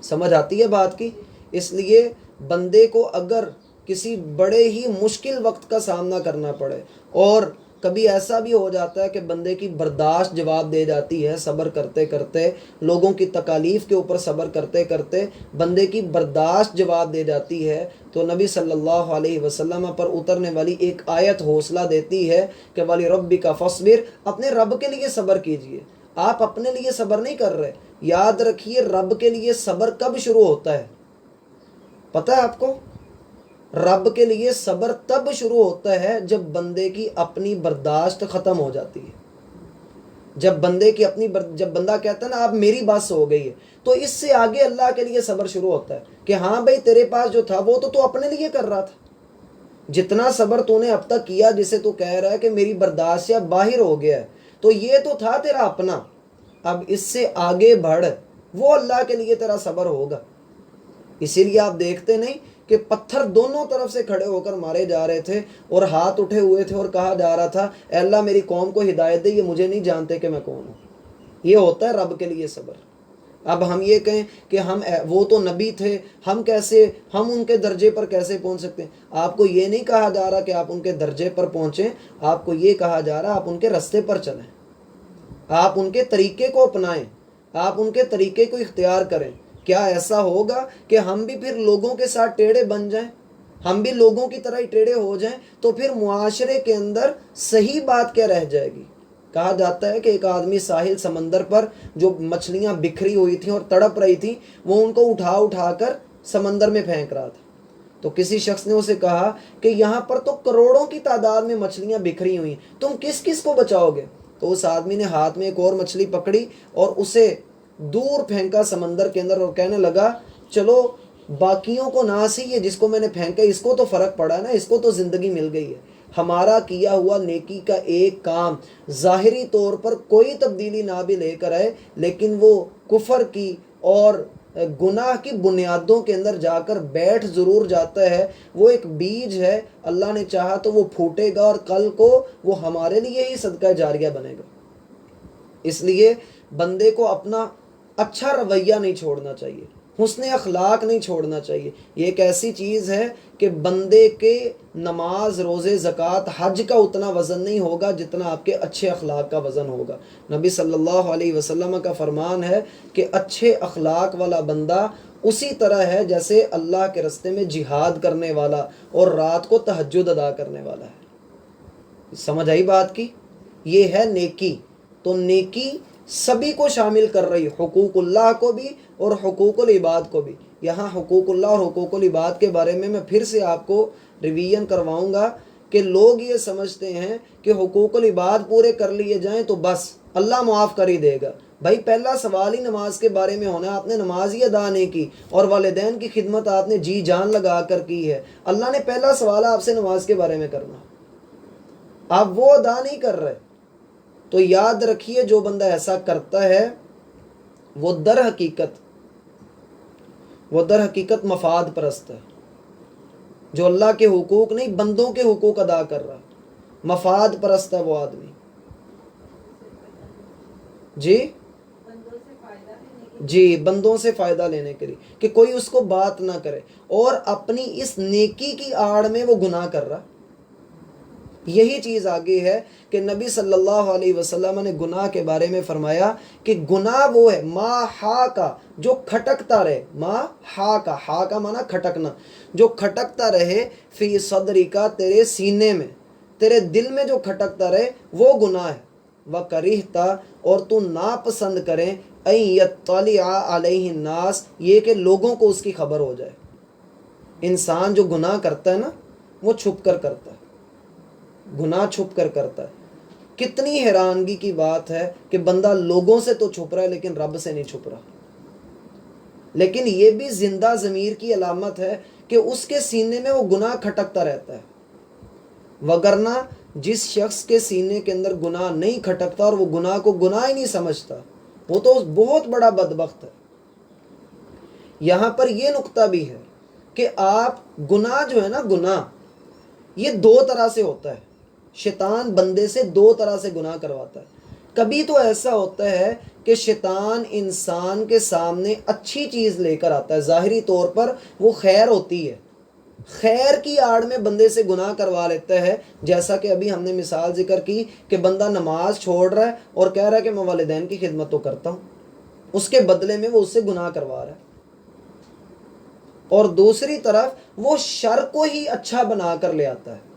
سمجھ آتی ہے بات کی؟ اس لیے بندے کو اگر کسی بڑے ہی مشکل وقت کا سامنا کرنا پڑے، اور کبھی ایسا بھی ہو جاتا ہے کہ بندے کی برداشت جواب دے جاتی ہے، صبر کرتے کرتے، لوگوں کی تکالیف کے اوپر صبر کرتے کرتے بندے کی برداشت جواب دے جاتی ہے، تو نبی صلی اللہ علیہ وسلم پر اترنے والی ایک آیت حوصلہ دیتی ہے کہ وَلِرَبِّكَ فَاصْبِرْ، اپنے رب کے لیے صبر کیجئے، آپ اپنے لیے صبر نہیں کر رہے۔ یاد رکھیے رب کے لیے صبر کب شروع ہوتا ہے؟ پتہ ہے آپ کو؟ رب کے لیے صبر تب شروع ہوتا ہے جب بندے کی اپنی برداشت ختم ہو جاتی ہے، جب بندے کی جب بندہ کہتا ہے نا اب میری بس ہو گئی ہے، تو اس سے آگے اللہ کے لیے صبر شروع ہوتا ہے کہ ہاں بھائی تیرے پاس جو تھا وہ تو اپنے لیے کر رہا تھا، جتنا صبر تو نے اب تک کیا، جسے تو کہہ رہا ہے کہ میری برداشت سے اب باہر ہو گیا ہے، تو یہ تو تھا تیرا اپنا، اب اس سے آگے بڑھ، وہ اللہ کے لیے تیرا صبر ہوگا۔ اسی لیے آپ دیکھتے نہیں کہ پتھر دونوں طرف سے کھڑے ہو کر مارے جا رہے تھے اور ہاتھ اٹھے ہوئے تھے اور کہا جا رہا تھا اے اللہ میری قوم کو ہدایت دے، یہ مجھے نہیں جانتے کہ میں کون ہوں۔ یہ ہوتا ہے رب کے لیے صبر۔ اب ہم یہ کہیں کہ وہ تو نبی تھے، ہم ان کے درجے پر کیسے پہنچ سکتے ہیں؟ آپ کو یہ نہیں کہا جا رہا کہ آپ ان کے درجے پر پہنچیں، آپ کو یہ کہا جا رہا آپ ان کے رستے پر چلیں، آپ ان کے طریقے کو اپنائیں، آپ ان کے طریقے کو اختیار کریں۔ کیا ایسا ہوگا کہ ہم بھی پھر لوگوں کے ساتھ ٹیڑھے بن جائیں، ہم بھی لوگوں کی طرح ہی ٹیڑھے ہو جائیں، تو پھر معاشرے کے اندر صحیح بات کیا رہ جائے گی؟ کہا جاتا ہے کہ ایک آدمی ساحل سمندر پر جو مچھلیاں بکھری ہوئی تھیں اور تڑپ رہی تھیں، وہ ان کو اٹھا اٹھا کر سمندر میں پھینک رہا تھا، تو کسی شخص نے اسے کہا کہ یہاں پر تو کروڑوں کی تعداد میں مچھلیاں بکھری ہوئی ہیں، تم کس کس کو بچاؤ گے؟ تو اس آدمی نے ہاتھ میں ایک اور مچھلی پکڑی اور اسے دور پھینکا سمندر کے اندر، اور کہنے لگا چلو باقیوں کو نہ سی، یہ جس کو میں نے پھینکا اس کو تو فرق پڑا ہے نا، اس کو تو زندگی مل گئی ہے۔ ہمارا کیا ہوا نیکی کا ایک کام ظاہری طور پر کوئی تبدیلی نہ بھی لے کر آئے، لیکن وہ کفر کی اور گناہ کی بنیادوں کے اندر جا کر بیٹھ ضرور جاتا ہے، وہ ایک بیج ہے، اللہ نے چاہا تو وہ پھوٹے گا اور کل کو وہ ہمارے لیے ہی صدقہ جاریہ بنے گا۔ اس لیے بندے کو اپنا اچھا رویہ نہیں چھوڑنا چاہیے، حسن اخلاق نہیں چھوڑنا چاہیے۔ یہ ایک ایسی چیز ہے کہ بندے کے نماز، روزے، زکوٰۃ، حج کا اتنا وزن نہیں ہوگا جتنا آپ کے اچھے اخلاق کا وزن ہوگا۔ نبی صلی اللہ علیہ وسلم کا فرمان ہے کہ اچھے اخلاق والا بندہ اسی طرح ہے جیسے اللہ کے راستے میں جہاد کرنے والا اور رات کو تہجد ادا کرنے والا ہے۔ سمجھ آئی بات کی؟ یہ ہے نیکی۔ تو نیکی سبھی کو شامل کر رہی، حقوق اللہ کو بھی اور حقوق العباد کو بھی۔ یہاں حقوق اللہ اور حقوق العباد کے بارے میں پھر سے آپ کو ریویژن کرواؤں گا کہ لوگ یہ سمجھتے ہیں کہ حقوق العباد پورے کر لیے جائیں تو بس اللہ معاف کر ہی دے گا۔ بھائی پہلا سوال ہی نماز کے بارے میں ہونا ہے، آپ نے نماز ہی ادا نہیں کی اور والدین کی خدمت آپ نے جی جان لگا کر کی ہے، اللہ نے پہلا سوال آپ سے نماز کے بارے میں کرنا، آپ وہ ادا نہیں کر رہے، تو یاد رکھیے جو بندہ ایسا کرتا ہے وہ در حقیقت مفاد پرست ہے، جو اللہ کے حقوق نہیں بندوں کے حقوق ادا کر رہا، مفاد پرست ہے وہ آدمی۔ جی بندوں سے فائدہ لینے کے لیے، کہ کوئی اس کو بات نہ کرے، اور اپنی اس نیکی کی آڑ میں وہ گناہ کر رہا۔ یہی چیز آگے ہے کہ نبی صلی اللہ علیہ وسلم نے گناہ کے بارے میں فرمایا کہ گناہ وہ ہے ما ہا کا، جو کھٹکتا رہے، ما ہا کا معنی کھٹکنا، جو کھٹکتا رہے فی صدری کا، تیرے سینے میں، تیرے دل میں جو کھٹکتا رہے وہ گناہ ہے۔ وَكَرِهْتَ، اور تو ناپسند کریں، اَن يَطَّلِعَ عَلَيْهِ النَّاسِ، یہ کہ لوگوں کو اس کی خبر ہو جائے۔ انسان جو گناہ کرتا ہے نا وہ چھپ کر کرتا ہے، گناہ چھپ کر کرتا ہے۔ کتنی حیرانگی کی بات ہے کہ بندہ لوگوں سے تو چھپ رہا ہے لیکن رب سے نہیں چھپ رہا۔ لیکن یہ بھی زندہ ضمیر کی علامت ہے کہ اس کے سینے میں وہ گناہ کھٹکتا رہتا ہے، وگرنہ جس شخص کے سینے کے اندر گناہ نہیں کھٹکتا اور وہ گناہ کو گناہ ہی نہیں سمجھتا، وہ تو بہت بڑا بدبخت ہے۔ یہاں پر یہ نقطہ بھی ہے کہ آپ گناہ جو ہے نا، گناہ یہ دو طرح سے ہوتا ہے، شیطان بندے سے دو طرح سے گناہ کرواتا ہے۔ کبھی تو ایسا ہوتا ہے کہ شیطان انسان کے سامنے اچھی چیز لے کر آتا ہے، ظاہری طور پر وہ خیر ہوتی ہے، خیر کی آڑ میں بندے سے گناہ کروا لیتا ہے، جیسا کہ ابھی ہم نے مثال ذکر کی کہ بندہ نماز چھوڑ رہا ہے اور کہہ رہا ہے کہ میں والدین کی خدمت تو کرتا ہوں، اس کے بدلے میں وہ اس سے گناہ کروا رہا ہے، اور دوسری طرف وہ شر کو ہی اچھا بنا کر لے آتا ہے،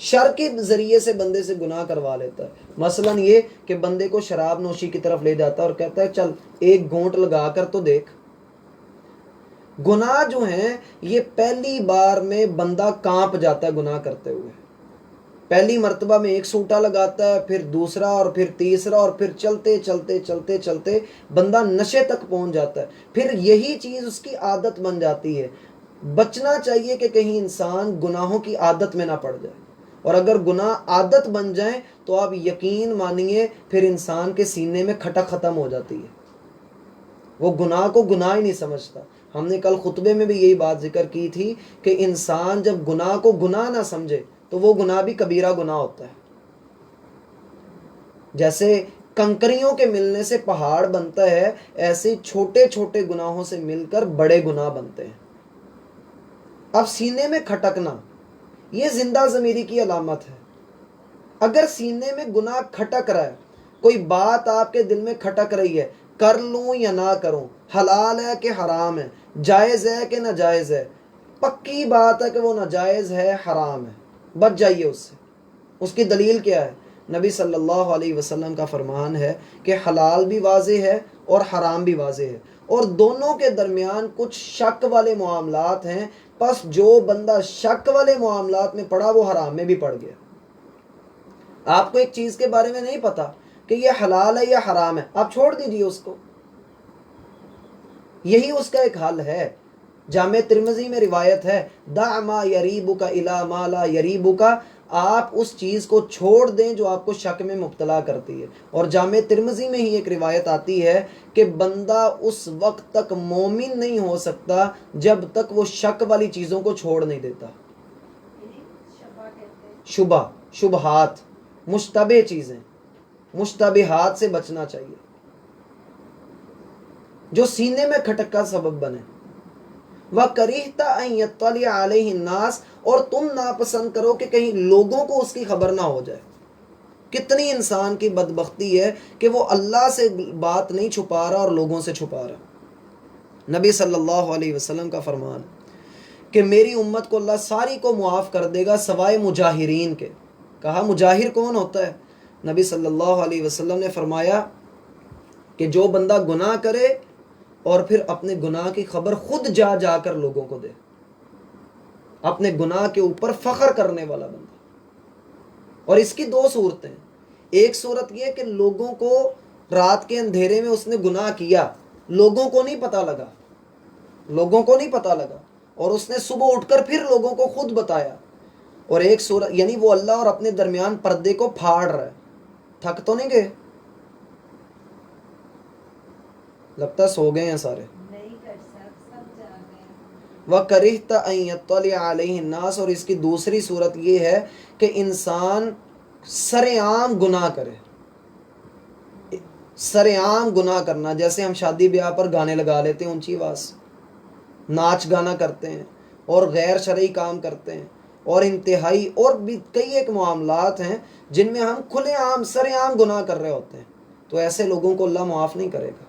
شر کے ذریعے سے بندے سے گناہ کروا لیتا ہے۔ مثلاً یہ کہ بندے کو شراب نوشی کی طرف لے جاتا ہے اور کہتا ہے چل ایک گھونٹ لگا کر تو دیکھ۔ گناہ جو ہیں یہ پہلی بار میں بندہ کانپ جاتا ہے گناہ کرتے ہوئے، پہلی مرتبہ میں ایک سوٹا لگاتا ہے، پھر دوسرا اور پھر تیسرا، اور پھر چلتے چلتے چلتے چلتے بندہ نشے تک پہنچ جاتا ہے، پھر یہی چیز اس کی عادت بن جاتی ہے۔ بچنا چاہیے کہ کہیں انسان گناہوں کی عادت میں نہ پڑ جائے، اور اگر گناہ عادت بن جائیں تو آپ یقین مانیے پھر انسان کے سینے میں کھٹک ختم ہو جاتی ہے، وہ گناہ کو گناہ ہی نہیں سمجھتا۔ ہم نے کل خطبے میں بھی یہی بات ذکر کی تھی کہ انسان جب گناہ کو گناہ نہ سمجھے تو وہ گناہ بھی کبیرہ گناہ ہوتا ہے۔ جیسے کنکریوں کے ملنے سے پہاڑ بنتا ہے، ایسے چھوٹے چھوٹے گناہوں سے مل کر بڑے گناہ بنتے ہیں۔ اب سینے میں کھٹکنا یہ زندہ ضمیری کی علامت ہے۔ اگر سینے میں گناہ کھٹک رہا ہے، کوئی بات آپ کے دل میں کھٹک رہی ہے، کر لوں یا نہ کروں، حلال ہے کہ حرام ہے، جائز ہے کہ ناجائز ہے، پکی بات ہے کہ وہ ناجائز ہے، حرام ہے، بچ جائیے اس سے۔ اس کی دلیل کیا ہے؟ نبی صلی اللہ علیہ وسلم کا فرمان ہے کہ حلال بھی واضح ہے اور حرام بھی واضح ہے، اور دونوں کے درمیان کچھ شک والے معاملات ہیں، پس جو بندہ شک والے معاملات میں پڑا وہ حرام میں بھی پڑ گیا۔ آپ کو ایک چیز کے بارے میں نہیں پتا کہ یہ حلال ہے یا حرام ہے، آپ چھوڑ دیجئے اس کو، یہی اس کا ایک حل ہے۔ جامع ترمذی میں روایت ہے، دع ما یریبک الی ما لا یریبک، آپ اس چیز کو چھوڑ دیں جو آپ کو شک میں مبتلا کرتی ہے۔ اور جامع ترمذی میں ہی ایک روایت آتی ہے کہ بندہ اس وقت تک مومن نہیں ہو سکتا جب تک وہ شک والی چیزوں کو چھوڑ نہیں دیتا۔ شبہ، شبہات، مشتبہ چیزیں، مشتبہات سے بچنا چاہیے جو سینے میں کھٹک کا سبب بنے۔ وَكَرِهْتَ أَن يَطَّلِعَ عَلَيْهِ النَّاسِ، اور تم ناپسند کرو کہ کہیں لوگوں کو اس کی خبر نہ ہو جائے۔ کتنی انسان کی بدبختی ہے کہ وہ اللہ سے بات نہیں چھپا رہا اور لوگوں سے چھپا رہا۔ نبی صلی اللہ علیہ وسلم کا فرمان کہ میری امت کو اللہ ساری کو معاف کر دے گا سوائے مجاہرین کے۔ کہا مجاہر کون ہوتا ہے؟ نبی صلی اللہ علیہ وسلم نے فرمایا کہ جو بندہ گناہ کرے اور پھر اپنے گناہ کی خبر خود جا جا کر لوگوں کو دے، اپنے گناہ کے اوپر فخر کرنے والا بندہ۔ اور اس کی دو صورتیں، ایک صورت یہ کہ لوگوں کو رات کے اندھیرے میں اس نے گناہ کیا، لوگوں کو نہیں پتہ لگا، لوگوں کو نہیں پتہ لگا، اور اس نے صبح اٹھ کر پھر لوگوں کو خود بتایا۔ اور ایک صورت یعنی وہ اللہ اور اپنے درمیان پردے کو پھاڑ رہا ہے۔ تھک تو نہیں گئے؟ لگتا ہے سو گئے ہیں سارے۔ وَكَرِهْتَ أَن يَطَّلِعَ عَلَيْهِ النَّاسِ، اور اس کی دوسری صورت یہ ہے کہ انسان سر عام گناہ کرے۔ سر عام گناہ کرنا، جیسے ہم شادی بیاہ پر گانے لگا لیتے ہیں اونچی آواز، ناچ گانا کرتے ہیں اور غیر شرعی کام کرتے ہیں، اور انتہائی اور بھی کئی ایک معاملات ہیں جن میں ہم کھلے عام سر عام گناہ کر رہے ہوتے ہیں، تو ایسے لوگوں کو اللہ معاف نہیں کرے گا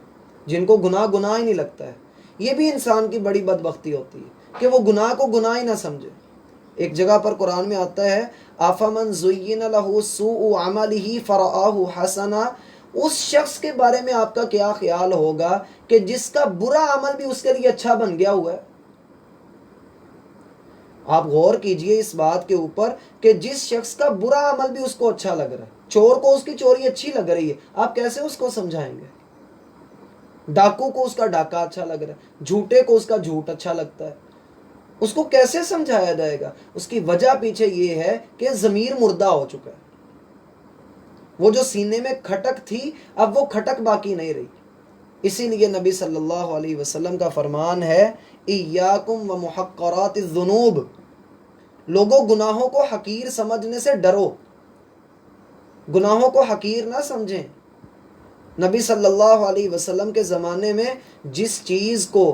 جن کو گناہ گناہ ہی نہیں لگتا ہے۔ یہ بھی انسان کی بڑی بدبختی ہوتی ہے کہ وہ گناہ کو گناہ ہی نہ سمجھے۔ ایک جگہ پر قرآن میں آتا ہے آفمن زین لہ سوء عملہ فرآہ حسنا، اس شخص کے بارے میں آپ کا کیا خیال ہوگا کہ جس کا برا عمل بھی اس کے لیے اچھا بن گیا ہوا ہے۔ آپ غور کیجئے اس بات کے اوپر کہ جس شخص کا برا عمل بھی اس کو اچھا لگ رہا ہے، چور کو اس کی چوری اچھی لگ رہی ہے، آپ کیسے اس کو سمجھائیں گے؟ ڈاکو کو اس کا ڈاکہ اچھا لگ رہا ہے، جھوٹے کو اس کا جھوٹ اچھا لگتا ہے، اس کو کیسے سمجھایا جائے گا؟ اس کی وجہ پیچھے یہ ہے کہ ضمیر مردہ ہو چکا ہے، وہ جو سینے میں کھٹک تھی اب وہ کھٹک باقی نہیں رہی۔ اسی لیے نبی صلی اللہ علیہ وسلم کا فرمان ہے ایاکم ومحقرات الذنوب، لوگوں گناہوں کو حقیر سمجھنے سے ڈرو، گناہوں کو حقیر نہ سمجھیں۔ نبی صلی اللہ علیہ وسلم کے زمانے میں جس چیز کو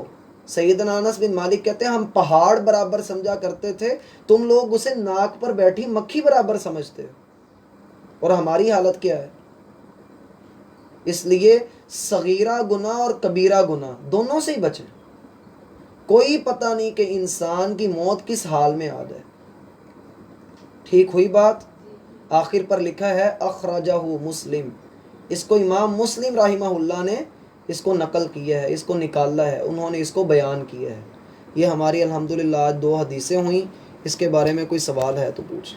سیدنا انس بن مالک کہتے ہیں ہم پہاڑ برابر سمجھا کرتے تھے، تم لوگ اسے ناک پر بیٹھی مکھی برابر سمجھتے ہو، اور ہماری حالت کیا ہے؟ اس لیے صغیرہ گناہ اور کبیرہ گناہ دونوں سے ہی بچیں، کوئی پتہ نہیں کہ انسان کی موت کس حال میں آ جائے۔ ٹھیک ہوئی بات؟ آخر پر لکھا ہے اخرجہ مسلم، اس کو امام مسلم رحمہ اللہ نے اس کو نقل کیا ہے، اس کو نکالا ہے، انہوں نے اس کو بیان کیا ہے۔ یہ ہماری الحمدللہ آج 2 حدیثیں ہوئیں، اس کے بارے میں کوئی سوال ہے تو پوچھ